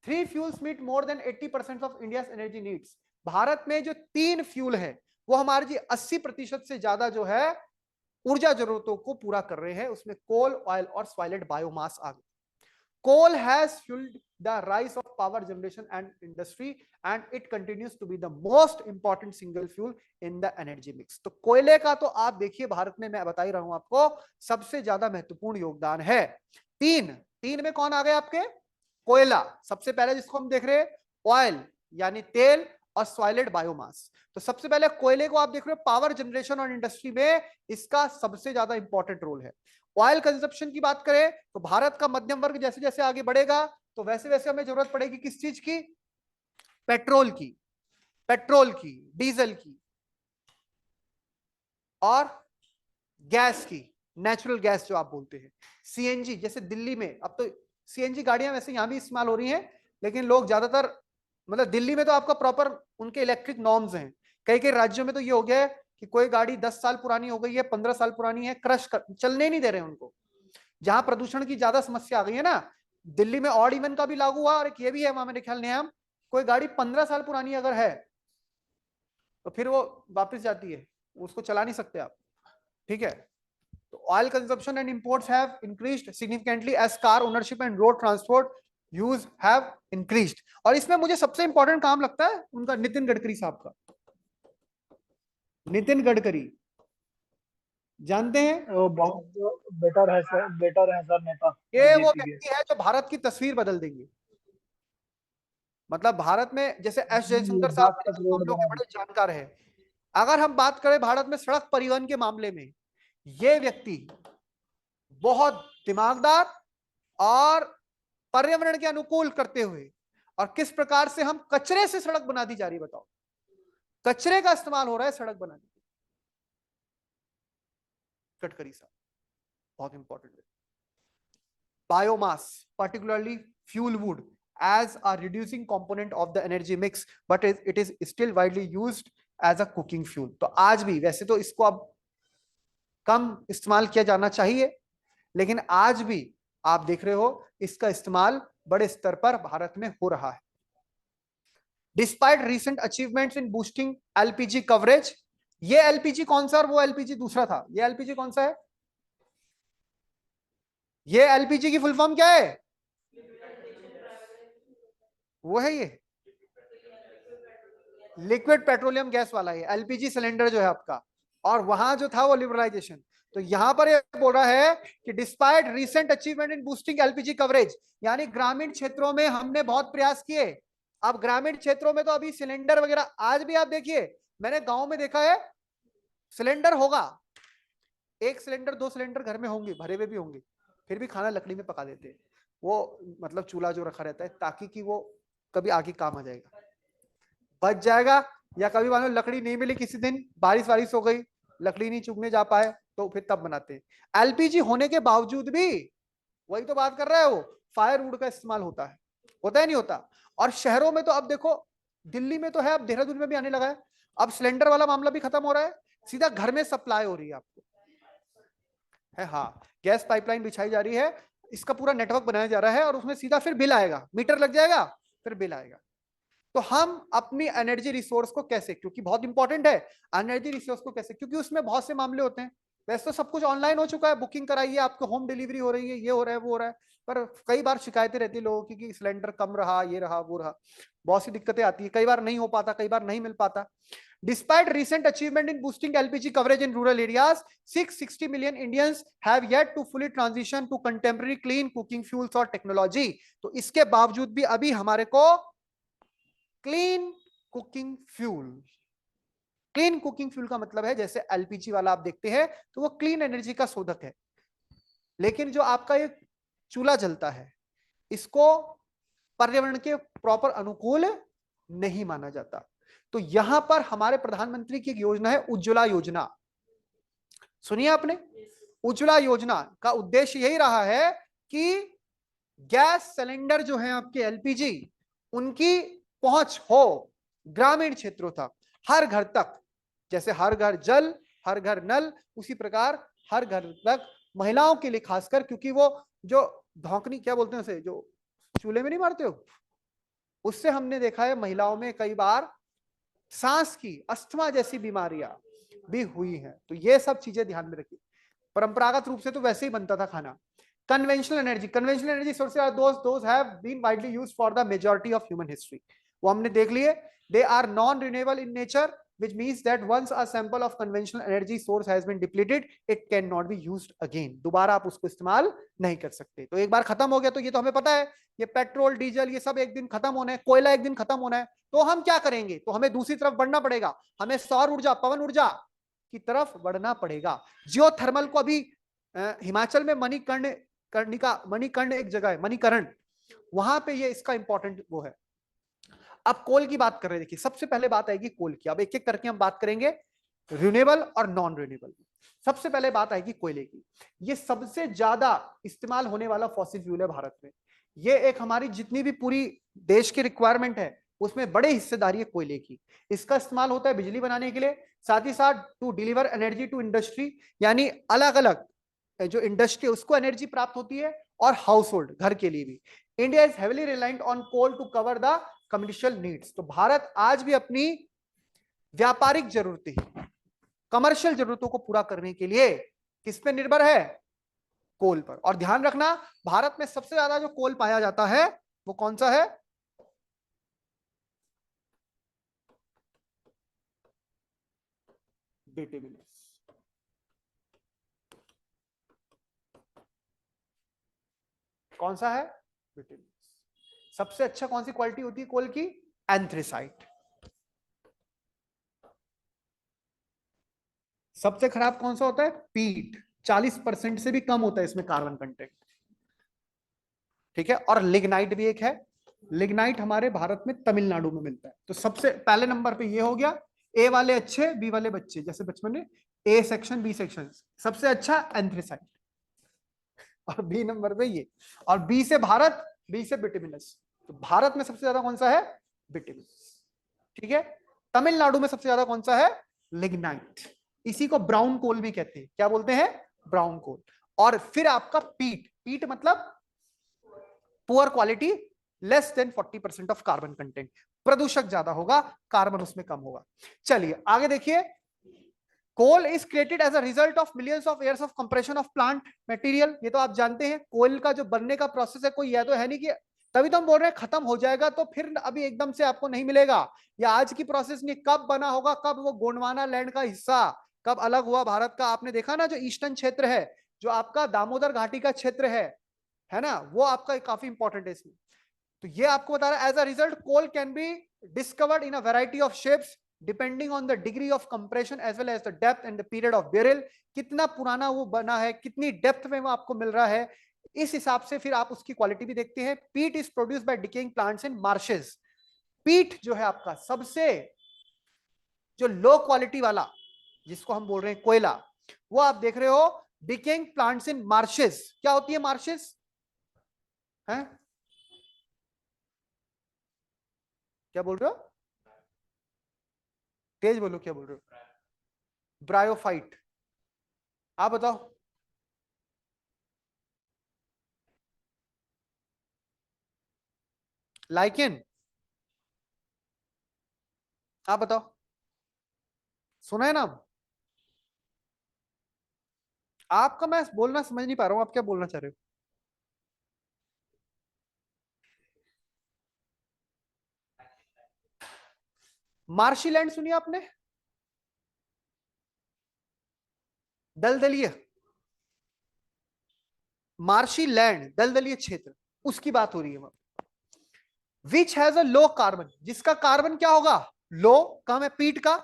3 fuels meet more than 80% of India's energy needs, Bharat में जो 3 फ्यूल है वो हमारे 80% से ज्यादा जो है ऊर्जा जरूरतों को पूरा कर रहे हैं, उसमें कोल, ऑयल और सॉलिड बायोमास आ गए। Coal has fueled the rise of power generation and industry, and it continues to be the most important single fuel in the energy mix. तो कोयले का तो आप देखिए भारत में, मैं बता ही रहा हूं आपको, सबसे ज्यादा महत्वपूर्ण योगदान है। तीन, तीन में कौन आ गए आपके, कोयला सबसे पहले जिसको हम देख रहे हैं, ऑयल यानी तेल, और सॉलिड बायोमास। तो सबसे पहले कोयले को आप देख रहे हो, पावर जनरेशन और इंडस्ट्री में इसका सबसे ज्यादा इंपॉर्टेंट रोल है। ऑयल कंजप्शन की बात करें तो भारत का मध्यम वर्ग जैसे जैसे आगे बढ़ेगा तो वैसे वैसे हमें जरूरत पड़ेगी किस चीज की, पेट्रोल की, पेट्रोल की, डीजल की, और गैस की, नेचुरल गैस जो आप बोलते हैं, सीएनजी, जैसे दिल्ली में अब तो सीएनजी गाड़ियां वैसे यहां भी इस्तेमाल हो रही हैं, लेकिन लोग ज्यादातर, मतलब दिल्ली में तो आपका प्रॉपर उनके इलेक्ट्रिक नॉर्म्स हैं, कई कई राज्यों में तो ये हो गया है कि कोई गाड़ी 10 साल पुरानी हो गई है, 15 साल पुरानी है, चलने नहीं दे रहे हैं उनको, जहां प्रदूषण की ज्यादा समस्या आ गई है ना, दिल्ली में ऑड इवन का भी लागू हुआ, और एक ये भी है वहां मेरे ख्याल नियम, कोई गाड़ी 15 साल पुरानी अगर है तो फिर वो वापस जाती है, उसको चला नहीं सकते आप, ठीक है। तो oil consumption and imports have increased significantly as car ownership and road transport use have increased. और इसमें मुझे सबसे इंपॉर्टेंट काम लगता है उनका, नितिन गडकरी साहब का, नितिन गडकरी जानते हैं, वो बहुत बेटर है सर, बेटर है सर नेता ये वो बीजेपी के। व्यक्ति है जो भारत की तस्वीर बदल देंगे। मतलब भारत में जैसे एस ये जयशंकर साहब 10 तक हम रोड लोग के बना बड़े जानकार हैं, अगर हम बात करें भारत में सड़क परिवहन के मामले में, ये व्यक्ति बहुत दिमागदार और पर्यावरण के अनुकूल करते हुए, और किस प्रकार से हम कचरे से सड़क बना दी जा रही, बताओ, कचरे का इस्तेमाल हो रहा है सड़क बनाने के लिए, गडकरी साहब बहुत इंपॉर्टेंट है। Biomass, particularly fuel wood as a reducing component of the energy mix, but it is still widely used as a cooking fuel. तो आज भी वैसे तो इसको अब कम इस्तेमाल किया जाना चाहिए, लेकिन आज भी आप देख रहे हो इसका इस्तेमाल बड़े स्तर पर भारत में हो रहा है. Despite recent achievements in boosting LPG coverage. ये एलपीजी कौन सा और वो एलपीजी दूसरा था. ये एलपीजी कौन सा है? ये एलपीजी की फुल फॉर्म क्या है? वो है ये लिक्विड पेट्रोलियम गैस वाला, ये एलपीजी सिलेंडर जो है आपका. और वहां जो था वो लिबरलाइजेशन. तो यहां पर ये बोल रहा है कि despite recent achievement in boosting LPG coverage, यानी ग्रामीण क्षेत्रों में हमने बहुत प्रयास किए. अब ग्रामीण क्षेत्रों में तो अभी सिलेंडर वगैरह, आज भी आप देखिए, मैंने गांव में देखा है सिलेंडर होगा, एक सिलेंडर दो सिलेंडर घर में होंगे, भरे हुए भी होंगे, फिर भी खाना लकड़ी में पका देते हैं. वो मतलब चूल्हा जो रखा रहता है ताकि कि वो कभी आगे काम आ जाएगा, बच जाएगा. या कभी मान लो लकड़ी नहीं मिली, किसी दिन बारिश वारिश हो गई, लकड़ी नहीं चुगने जा पाए, तो फिर तब बनाते हैं. एलपीजी होने के बावजूद भी, वही तो बात कर रहा है, वो फायरवुड का इस्तेमाल होता है नहीं होता. और शहरों में तो अब देखो, दिल्ली में तो है, अब देहरादून में भी आने लगा है. अब सिलेंडर वाला मामला भी खत्म हो रहा है, सीधा घर में सप्लाई हो रही है आपको है. हाँ, गैस पाइपलाइन बिछाई जा रही है, इसका पूरा नेटवर्क बनाया जा रहा है, और उसमें सीधा फिर बिल आएगा, मीटर लग जाएगा, फिर बिल आएगा. तो हम अपनी एनर्जी रिसोर्स को कैसे, क्योंकि बहुत इंपॉर्टेंट है एनर्जी रिसोर्स को कैसे, क्योंकि उसमें बहुत से मामले होते हैं. वैसे तो सब कुछ ऑनलाइन हो चुका है, बुकिंग कराइए, आपको होम डिलीवरी हो रही है, ये हो रहा है वो हो रहा है, पर कई बार शिकायतें रहती है लोगों की कि सिलेंडर कम रहा, ये रहा वो रहा, बहुत सी दिक्कतें आती है, कई बार नहीं हो पाता, कई बार नहीं मिल पाता. Despite recent achievement in boosting LPG coverage in rural areas, 660 million Indians have yet to fully transition to contemporary clean cooking fuels और technology. तो इसके बावजूद भी अभी हमारे को clean cooking fuel, clean cooking fuel का मतलब है जैसे एलपीजी वाला आप देखते हैं तो वो क्लीन एनर्जी का शोधक है, लेकिन जो आपका ये चूल्हा जलता है इसको पर्यावरण के प्रॉपर अनुकूल नहीं माना जाता. तो यहां पर हमारे प्रधानमंत्री की एक योजना है उज्ज्वला योजना. सुनिए आपने, उज्ज्वला योजना का उद्देश्य यही रहा है कि गैस सिलेंडर जो है आपके एलपीजी, उनकी पहुंच हो ग्रामीण क्षेत्रों तक, हर घर तक. जैसे हर घर जल, हर घर नल, उसी प्रकार हर घर तक महिलाओं के लिए खासकर, क्योंकि वो जो धौंकनी क्या बोलते हैं उसे, जो चूल्हे में नहीं मारते हो, उससे हमने देखा है महिलाओं में कई बार सांस की, अस्थमा जैसी बीमारियां भी हुई हैं. तो ये सब चीजें ध्यान में रखिए. परंपरागत रूप से तो वैसे ही बनता था खाना. conventional energy sources are those have been widely used for the majority of human history. वो हमने देख लिए. They are non renewable in nature, which means that once a sample of conventional energy source has been depleted, it cannot be used again. दोबारा आप उसको इस्तेमाल नहीं कर सकते. तो एक बार खत्म हो गया तो ये तो हमें पता है, ये पेट्रोल डीजल ये सब एक दिन खत्म होना है, कोयला एक दिन खत्म होना है. तो हम क्या करेंगे? तो हमें दूसरी तरफ बढ़ना पड़ेगा, हमें सौर ऊर्जा, पवन ऊर्जा की तरफ बढ़ना पड़ेगा. जियोथर्मल को अभी हिमाचल में मणिकर्ण एक जगह है, मणिकर्ण, वहां पे ये इसका इंपॉर्टेंट वो है. अब कोल की बात कर रहे हैं, देखिए सबसे पहले बात आएगी कोल की. अब एक एक करके हम बात करेंगे रिन्यूएबल और नॉन रिन्यूएबल. सबसे पहले बात आएगी कोयले की. ये सबसे ज्यादा इस्तेमाल होने वाला फॉसिल फ्यूल है भारत में. ये एक हमारी जितनी भी पूरी देश की रिक्वायरमेंट है उसमें बड़े हिस्सेदारी है कोयले की. इसका इस्तेमाल होता है बिजली बनाने के लिए, साथ ही साथ to deliver energy to industry, यानी अलग अलग जो इंडस्ट्री उसको एनर्जी प्राप्त होती है, और हाउस होल्ड घर के लिए भी. India is heavily reliant on coal to cover the commercial needs. तो भारत आज भी अपनी व्यापारिक जरूरतें, कमर्शियल जरूरतों को पूरा करने के लिए किस पे निर्भर है? कोल पर. और ध्यान रखना, भारत में सबसे ज्यादा जो कोल पाया जाता है वो कौन सा है? बिटुमिनस. कौन सा है? बिटुमिनस. सबसे अच्छा कौन सी क्वालिटी होती है कोल की? एंथ्रेसाइट. सबसे खराब कौन सा होता है? पीट. 40% से भी कम होता है इसमें कार्बन कंटेंट. ठीक है. और लिग्नाइट भी एक है. लिग्नाइट हमारे भारत में तमिलनाडु में मिलता है. तो सबसे पहले नंबर पे ये हो गया. ए वाले अच्छे, बी वाले बच्चे, जैसे बचपन में ए सेक्शन बी सेक्शन. सबसे अच्छा एंथ्रेसाइट, और बी नंबर पे ये, और बी से भारत, बी से बिटुमिनस. तो भारत में सबसे ज्यादा कौन सा है? बिटुमिनस। ठीक है। तमिलनाडु में सबसे ज्यादा कौन सा है? लिग्नाइट। इसी को ब्राउन कोल भी कहते हैं। क्या बोलते हैं? ब्राउन कोल। और फिर आपका पीट। पीट मतलब poor quality, less than 40% of carbon content. प्रदूषक ज्यादा होगा, कार्बन उसमें कम होगा। चलिए आगे देखिए। Coal is created as a result of millions of years of compression of plant material. ये तो आप जानते हैं, कोयल का जो बनने का प्रोसेस है, कोई यह तो है नहीं कि तभी तो हम बोल रहे हैं खत्म हो जाएगा तो फिर अभी एकदम से आपको नहीं मिलेगा। या आज की प्रोसेस नहीं, कब बना होगा, कब वो गोंडवाना लैंड का हिस्सा कब अलग हुआ भारत का। आपने देखा ना, जो ईस्टर्न क्षेत्र है, जो आपका दामोदर घाटी का क्षेत्र है ना, वो आपका काफी इंपॉर्टेंट है इसमें। तो ये आपको बता रहा है, as a result coal can be discovered in a variety of shapes depending on the degree of compression as well as the depth and the period of burial. कितना पुराना वो बना है, कितनी डेप्थ में वो आपको मिल रहा है, इस हिसाब से फिर आप उसकी क्वालिटी भी देखते हैं। पीट is produce by decaying plants in marches. पीट जो है आपका सबसे जो लो क्वालिटी वाला, जिसको हम बोल रहे हैं कोयला, वो आप देख रहे हो डिकेइंग प्लांट्स इन मार्शेस। क्या होती है मार्शेस? हैं? क्या बोल रहे हो? तेज बोलो, क्या बोल रहे हो? ब्रायोफाइट। आप बताओ। लाइकेन। आप बताओ। सुना है नाम? आपका मैं बोलना समझ नहीं पा रहा हूं, आप क्या बोलना चाह रहे हो? मार्शीलैंड सुनिए आपने? दलदलीय, मार्शी लैंड, दलदलीय क्षेत्र, उसकी बात हो रही है। Which has a low carbon, जिसका कार्बन क्या होगा? लो, कम है पीट का,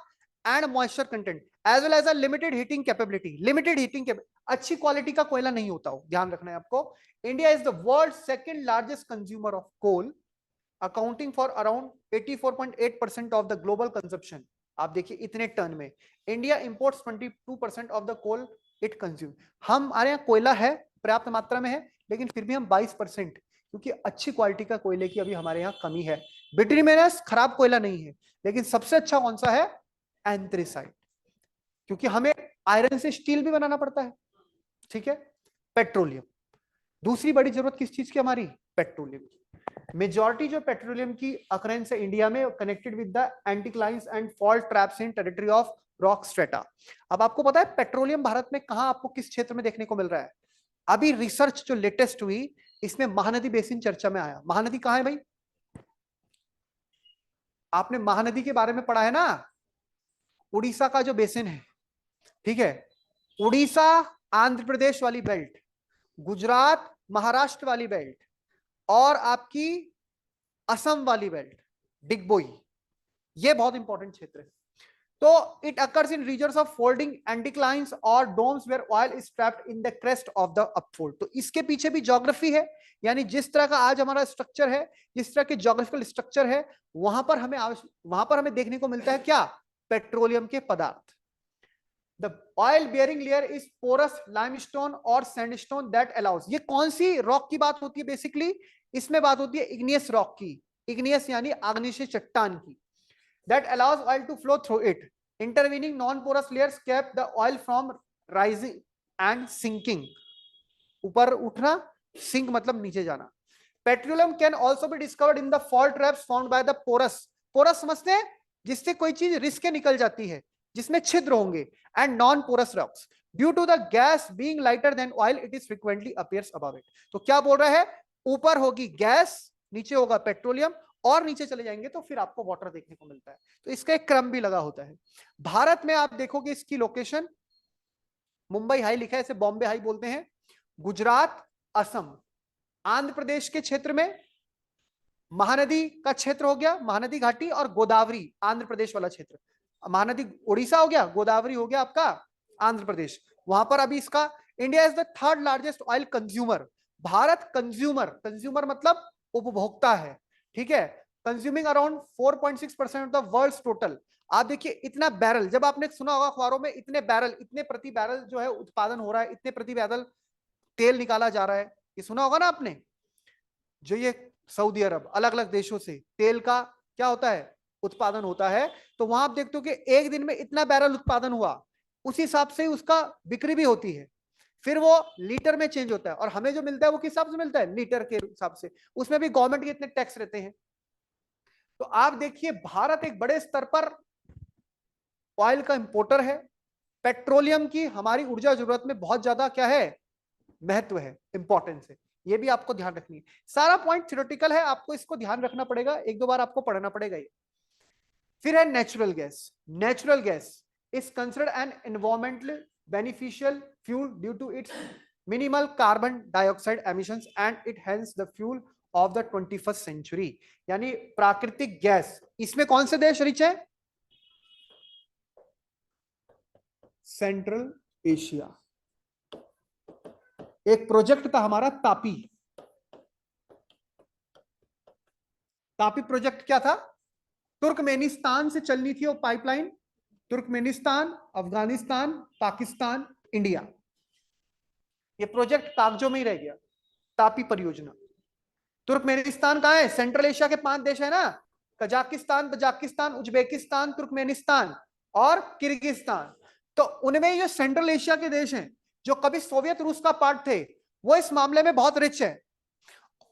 and moisture content as well as a limited heating capability. Limited heating अच्छी क्वालिटी का कोयला नहीं होता हो, ध्यान रखना है आपको। India is the world second largest consumer of coal, accounting for around 84.8% of the global consumption. आप देखिए इतने टन में India imports 22% of the coal it consume. हमारे यहाँ कोयला है, पर्याप्त मात्रा में है, लेकिन फिर भी हम 22%, क्योंकि अच्छी क्वालिटी का कोयले की अभी हमारे यहाँ कमी है। बिट्यूमिनस खराब कोयला नहीं है, लेकिन सबसे अच्छा कौन सा है? एंथ्रेसाइट, क्योंकि हमें आयरन से स्टील भी बनाना पड़ता है। ठीक है। पेट्रोलियम, दूसरी बड़ी जरूरत किस चीज की हमारी? पेट्रोलियम की। मेजॉरिटी जो पेट्रोलियम की अकरेंस है इंडिया में, connected with the anticlines and fault traps in territory of rock strata. अब आपको पता है पेट्रोलियम भारत में कहां, आपको किस क्षेत्र में देखने को मिल रहा है? अभी रिसर्च जो लेटेस्ट हुई, इसमें महानदी बेसिन चर्चा में आया। महानदी कहां है भाई? आपने महानदी के बारे में पढ़ा है ना? उड़ीसा का जो बेसिन है, ठीक है, उड़ीसा आंध्र प्रदेश वाली बेल्ट, गुजरात महाराष्ट्र वाली बेल्ट, और आपकी असम वाली बेल्ट, डिगबोई, ये बहुत इंपॉर्टेंट क्षेत्र है। तो it occurs in regions of folding anticlines और domes where oil is trapped in the crest of the upfold. तो इसके पीछे भी ज्योग्राफी है, यानी जिस तरह का आज हमारा स्ट्रक्चर है, जिस तरह के ज्योग्राफिकल स्ट्रक्चर है, वहां पर हमें देखने को मिलता है क्या? पेट्रोलियम के पदार्थ। The oil bearing layer is porous limestone और सैंडस्टोन दैट अलाउज। ये कौन सी रॉक की बात होती है? बेसिकली इसमें बात होती है इग्नियस रॉक की। इग्नियस यानी आग्नेय चट्टान की। that allows oil to flow through it. Intervening non-porous layers keep the oil from rising and sinking. ऊपर उठना, सिंक मतलब नीचे जाना। Petroleum can also be discovered in the fault traps found by the porous. Porous समझते हैं? जिससे कोई चीज रिस्क के निकल जाती है, जिसमें छिद्र होंगे। And non porous rocks, due to the gas being lighter than oil it is frequently appears above it. तो क्या बोल रहा है? ऊपर होगी गैस, नीचे होगा पेट्रोलियम, और नीचे चले जाएंगे तो फिर आपको वाटर देखने को मिलता है। तो इसका एक क्रम भी लगा होता है। भारत में आप देखोगे इसकी लोकेशन, मुंबई हाई लिखा है, इसे बॉम्बे हाई बोलते हैं। गुजरात, असम, आंध्र प्रदेश के क्षेत्र में महानदी का क्षेत्र हो गया, महानदी घाटी, और गोदावरी आंध्र प्रदेश वाला क्षेत्र। महानदी उड़ीसा हो गया, गोदावरी हो गया आपका आंध्र प्रदेश। वहां पर अभी इसका, India is the third largest oil consumer. Bharat consumer, consumer मतलब उपभोक्ता है, ठीक है, consuming around 4.6% of the world total. आप देखिए इतना बैरल, जब आपने सुना होगा अखबारों में, इतने बैरल, इतने प्रति बैरल जो है उत्पादन हो रहा है, इतने प्रति बैरल तेल निकाला जा रहा है, ये सुना होगा ना आपने? जो ये सऊदी अरब, अलग अलग देशों से तेल का क्या होता है, उत्पादन होता है। तो वहां आप देखते हो कि एक दिन में इतना बैरल उत्पादन हुआ, उसी हिसाब से उसका बिक्री भी होती है। फिर वो लीटर में चेंज होता है, और हमें जो मिलता है वो किस हिसाब से मिलता है, लीटर के हिसाब से। उसमें भी गवर्नमेंट के इतने टैक्स रहते हैं। तो आप देखिए भारत एक बड़े स्तर पर ऑयल का इंपोर्टर है। पेट्रोलियम की हमारी ऊर्जा जरूरत में बहुत ज्यादा क्या है, महत्व है, इंपॉर्टेंस है। ये भी आपको ध्यान रखनी है। सारा पॉइंट थ्योरेटिकल है, आपको इसको ध्यान रखना पड़ेगा, एक दो बार आपको पढ़ना पड़ेगा ये। फिर है natural gas. Natural gas is considered an environmental beneficial fuel due to its minimal carbon dioxide emissions and it hence the fuel of the 21st century. यानी प्राकृतिक गैस, इसमें कौन से देश रिच है, सेंट्रल एशिया। एक प्रोजेक्ट था हमारा तापी। तापी प्रोजेक्ट क्या था, तुर्कमेनिस्तान से चलनी थी वो pipeline, Turkmenistan, Afghanistan, Pakistan, India. ये प्रोजेक्ट कागजों में ही रह गया, तापी परियोजना। तुर्कमेनिस्तान कहां है, सेंट्रल एशिया के 5 देश है ना, कजाकिस्तान, तजाकिस्तान, उज्बेकिस्तान, तुर्कमेनिस्तान और किर्गिस्तान। तो उनमें ये सेंट्रल एशिया के देश हैं जो कभी सोवियत रूस का पार्ट थे, वो इस मामले में बहुत रिच है।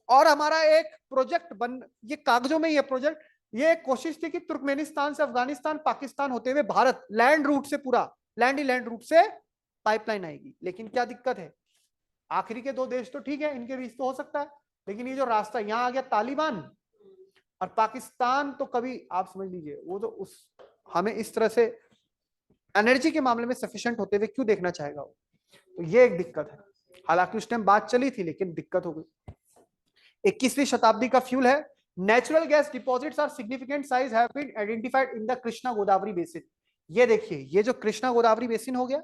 और हमारा एक प्रोजेक्ट बन, ये कागजों में ही है प्रोजेक्ट, ये एक कोशिश थी कि तुर्कमेनिस्तान से अफगानिस्तान, पाकिस्तान होते हुए भारत लैंड रूट से, पूरा लैंड ही लैंड रूट से पाइपलाइन आएगी। लेकिन क्या दिक्कत है, आखिरी के 2 देश तो ठीक है, इनके बीच तो हो सकता है, लेकिन ये जो रास्ता यहां आ गया तालिबान और पाकिस्तान, तो कभी आप समझ लीजिए वो तो उस हमें इस तरह से एनर्जी के मामले में सफिशिएंट होते हुए क्यों देखना चाहेगा वो। तो ये एक दिक्कत है। हालांकि उस टाइम बात चली थी लेकिन दिक्कत हो गई। 21वीं शताब्दी का फ्यूल है। Natural gas deposits are significant size have been identified in the Krishna Godavari basin. ये देखिए, ये जो कृष्णा गोदावरी बेसिन हो गया,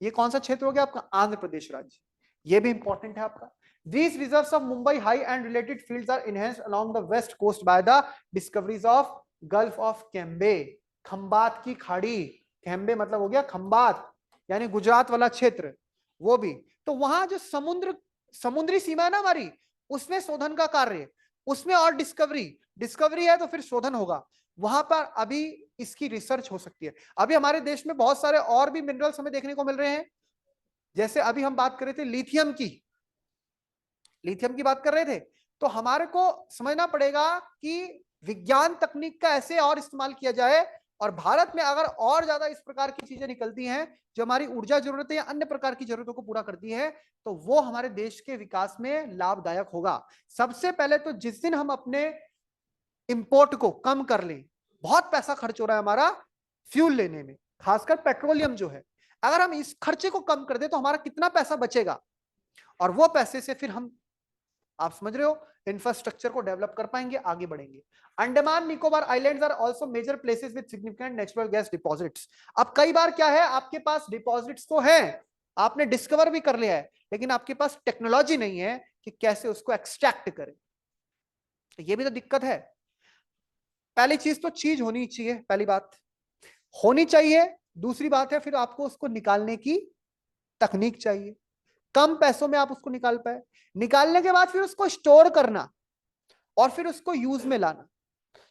ये कौन सा क्षेत्र हो गया आपका, आंध्र प्रदेश राज्य। ये भी इंपॉर्टेंट है आपका। These reserves of Mumbai high and related fields are enhanced along the west coast by the discoveries of Gulf of Cambay, Khambhat की खाड़ी। कैम्बे मतलब हो गया खंबात, यानी गुजरात वाला क्षेत्र, वो भी। तो वहां जो समुद्री सीमा है ना हमारी, उसमें शोधन का कार्य, उसमें और डिस्कवरी है तो फिर शोधन होगा। वहां पर अभी इसकी रिसर्च हो सकती है। अभी हमारे देश में बहुत सारे और भी मिनरल्स हमें देखने को मिल रहे हैं। जैसे अभी हम बात कर रहे थे लिथियम की बात कर रहे थे। तो हमारे को समझना पड़ेगा कि विज्ञान तकनीक का ऐसे और इस्तेमाल किया जाए, और भारत में अगर और ज्यादा इस प्रकार की चीजें निकलती हैं जो हमारी ऊर्जा जरूरतें या अन्य प्रकार की जरूरतों को पूरा करती है, तो वो हमारे देश के विकास में लाभदायक होगा। सबसे पहले तो जिस दिन हम अपने इंपोर्ट को कम कर लें, बहुत पैसा खर्च हो रहा है हमारा फ्यूल लेने में, खासकर पेट्रोलियम जो है, अगर हम इस खर्चे को कम कर दे तो हमारा कितना पैसा बचेगा, और वो पैसे से फिर हम, आप समझ रहे हो, इंफ्रास्ट्रक्चर को डेवलप कर पाएंगे, आगे बढ़ेंगे। Andaman Nicobar islands are also major places with significant natural gas deposits. अब कई बार क्या है, आपके पास डिपॉजिट्स तो हैं, आपने डिस्कवर भी कर लिया है, लेकिन आपके पास टेक्नोलॉजी नहीं है कि कैसे उसको एक्सट्रैक्ट करें। ये भी तो दिक्कत है। पहली चीज तो चीज होनी चाहिए, पहली बात होनी चाहिए। दूसरी बात है फिर आपको उसको निकालने की तकनीक चाहिए, कम पैसों में आप उसको निकाल पाए। निकालने के बाद फिर उसको स्टोर करना और फिर उसको यूज में लाना।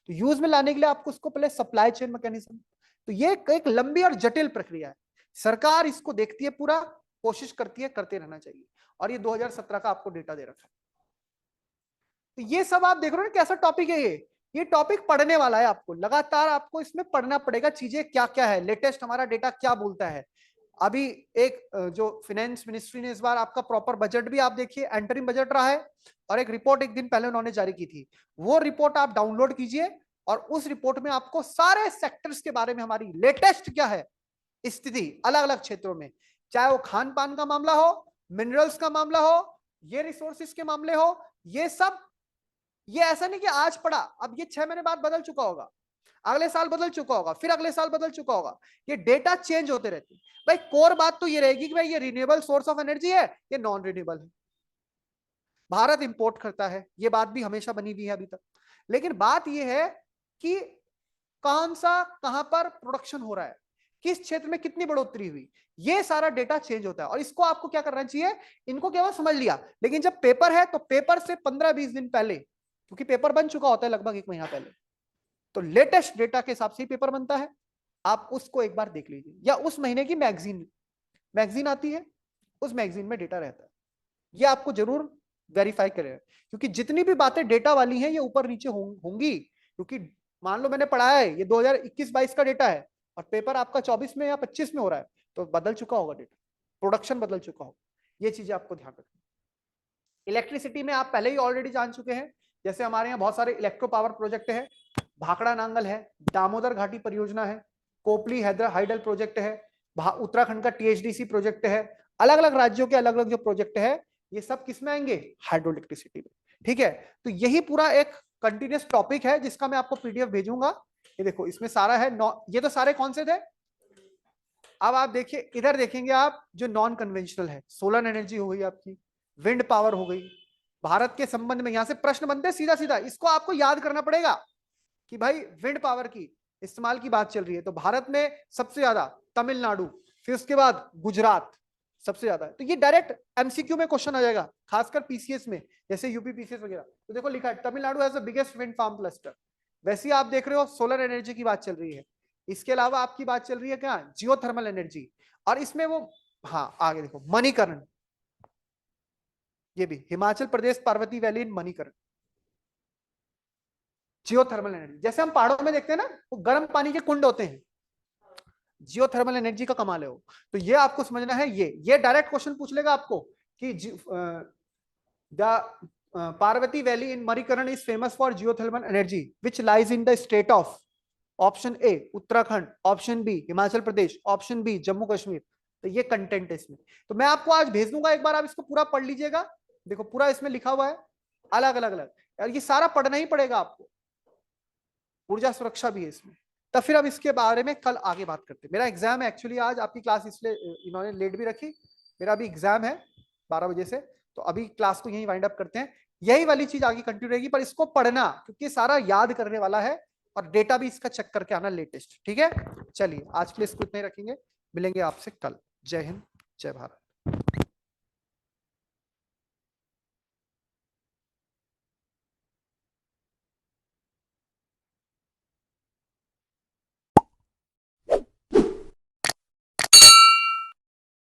तो यूज में लाने के लिए आपको उसको पहले सप्लाई चेन मैकेनिज्म, तो ये एक लंबी और जटिल प्रक्रिया है। सरकार इसको देखती है, पूरा कोशिश करती है, करते रहना चाहिए। और ये 2017 का आपको डेटा दे रखा है। तो ये सब आप देख रहे हो ना कैसा टॉपिक है ये टॉपिक पढ़ने वाला है, आपको लगातार आपको इसमें पढ़ना पड़ेगा, चीजें क्या क्या है, लेटेस्ट हमारा डेटा क्या बोलता है। अभी एक जो फाइनेंस मिनिस्ट्री ने इस बार आपका प्रॉपर बजट भी आप देखिए, एंटरिंग बजट रहा है, और एक रिपोर्ट एक दिन पहले उन्होंने जारी की थी, वो रिपोर्ट आप डाउनलोड कीजिए, और उस रिपोर्ट में आपको सारे सेक्टर्स के बारे में हमारी लेटेस्ट क्या है स्थिति अलग अलग क्षेत्रों में, चाहे वो खान पान का मामला हो, मिनरल्स का मामला हो, ये रिसोर्सिस के मामले हो, ये सब। ये ऐसा नहीं कि आज पढ़ा, अब ये 6 महीने बाद बदल चुका होगा, अगले साल बदल चुका होगा, फिर अगले साल बदल चुका होगा। ये डेटा चेंज होते रहते हैं। भाई कोर बात तो ये रहेगी कि भाई ये रिन्यूएबल सोर्स ऑफ एनर्जी है, ये नॉन रिन्यूएबल है, भारत इंपोर्ट करता है, ये बात भी हमेशा बनी हुई है अभी तक। लेकिन बात ये है कि कौन सा कहां पर प्रोडक्शन हो रहा है, किस क्षेत्र में कितनी बढ़ोतरी हुई, ये सारा डेटा चेंज होता है। और इसको आपको क्या करना चाहिए, इनको केवल समझ लिया, लेकिन जब पेपर है तो पेपर से 15-20 दिन पहले, क्योंकि पेपर बन चुका होता है लगभग 1 महीना पहले। तो लेटेस्ट डेटा के हिसाब से ही पेपर बनता है, आप उसको एक बार देख लीजिए, या उस महीने की मैगजीन आती है, उस मैगजीन में डेटा रहता है, ये आपको जरूर वेरीफाई करें, क्योंकि जितनी भी बातें डेटा वाली हैं ये ऊपर नीचे होंगी, क्योंकि मान लो मैंने पढ़ाया है ये 2021-22 का डेटा है और पेपर आपका 24 में या 25 में हो रहा है, तो बदल चुका होगा डेटा, प्रोडक्शन बदल चुका होगा, ये चीजें आपको ध्यान रखनी। इलेक्ट्रिसिटी में आप पहले ही ऑलरेडी जान चुके हैं, जैसे हमारे यहाँ बहुत सारे इलेक्ट्रो पावर प्रोजेक्ट है, भाखड़ा नांगल है, दामोदर घाटी परियोजना है, कोपली हाइडल प्रोजेक्ट है, उत्तराखंड का टीएचडीसी प्रोजेक्ट है, अलग अलग राज्यों के अलग अलग जो प्रोजेक्ट है ये सब किस में आएंगे, हाइड्रो इलेक्ट्रिसिटी में। ठीक है, तो यही पूरा एक कंटिन्यूस टॉपिक है जिसका मैं आपको पीडीएफ भेजूंगा। ये देखो इसमें सारा है, ये तो सारे कौन से थे। अब आप देखिए इधर देखेंगे आप, जो नॉन कन्वेंशनल है, सोलर एनर्जी हो गई आपकी, विंड पावर हो गई। भारत के संबंध में यहां से प्रश्न बनते हैं सीधा सीधा, इसको आपको याद करना पड़ेगा कि भाई विंड पावर की इस्तेमाल की बात चल रही है, तो भारत में सबसे ज्यादा तमिलनाडु, फिर उसके बाद गुजरात सबसे ज्यादा है। तो ये डायरेक्ट एमसीक्यू में क्वेश्चन आ जाएगा, खासकर पीसीएस में, जैसे यूपी पीसीएस वगैरह। तो देखो लिखा है Tamil Nadu has the biggest wind farm cluster. वैसे ही आप देख रहे हो सोलर एनर्जी की बात चल रही है, इसके अलावा आपकी बात चल रही है क्या, जियोथर्मल एनर्जी, और इसमें वो, हाँ आगे देखो मणिकर्ण, ये भी Himachal Pradesh Parvati valley in Manikaran, geothermal energy. जैसे हम पहाड़ों में देखते हैं ना, वो गर्म पानी के कुंड होते हैं, जियोथर्मल एनर्जी का कमाल है वो। तो ये आपको समझना है, ये डायरेक्ट क्वेश्चन पूछ लेगा आपको कि the Parvati valley in Manikaran is famous for geothermal energy which lies in the state of, option A Uttarakhand, option B Himachal Pradesh, option B Jammu Kashmir. तो ये कंटेंट है इसमें, तो मैं आपको आज भेज दूंगा, एक बार आप इसको पूरा पढ़ लीजिएगा। देखो पूरा इसमें लिखा हुआ है अलग अलग अलग, और ये सारा पढ़ना ही पड़ेगा आपको, ऊर्जा सुरक्षा भी है इसमें। तब फिर अब इसके बारे में कल आगे बात करते हैं। मेरा एग्जाम है एक्चुअली आज, आपकी क्लास इसलिए इन्होंने लेट भी रखी, मेरा अभी एग्जाम है 12 बजे से, तो अभी क्लास को यहीं वाइंड अप करते हैं। यही वाली चीज आगे कंटिन्यू रहेगी, पर इसको पढ़ना क्योंकि सारा याद करने वाला है, और डेटा भी इसका चेक करके आना लेटेस्ट। ठीक है, चलिए आज के लिए इसको इतना ही रखेंगे, मिलेंगे आपसे कल। जय हिंद, जय भारत।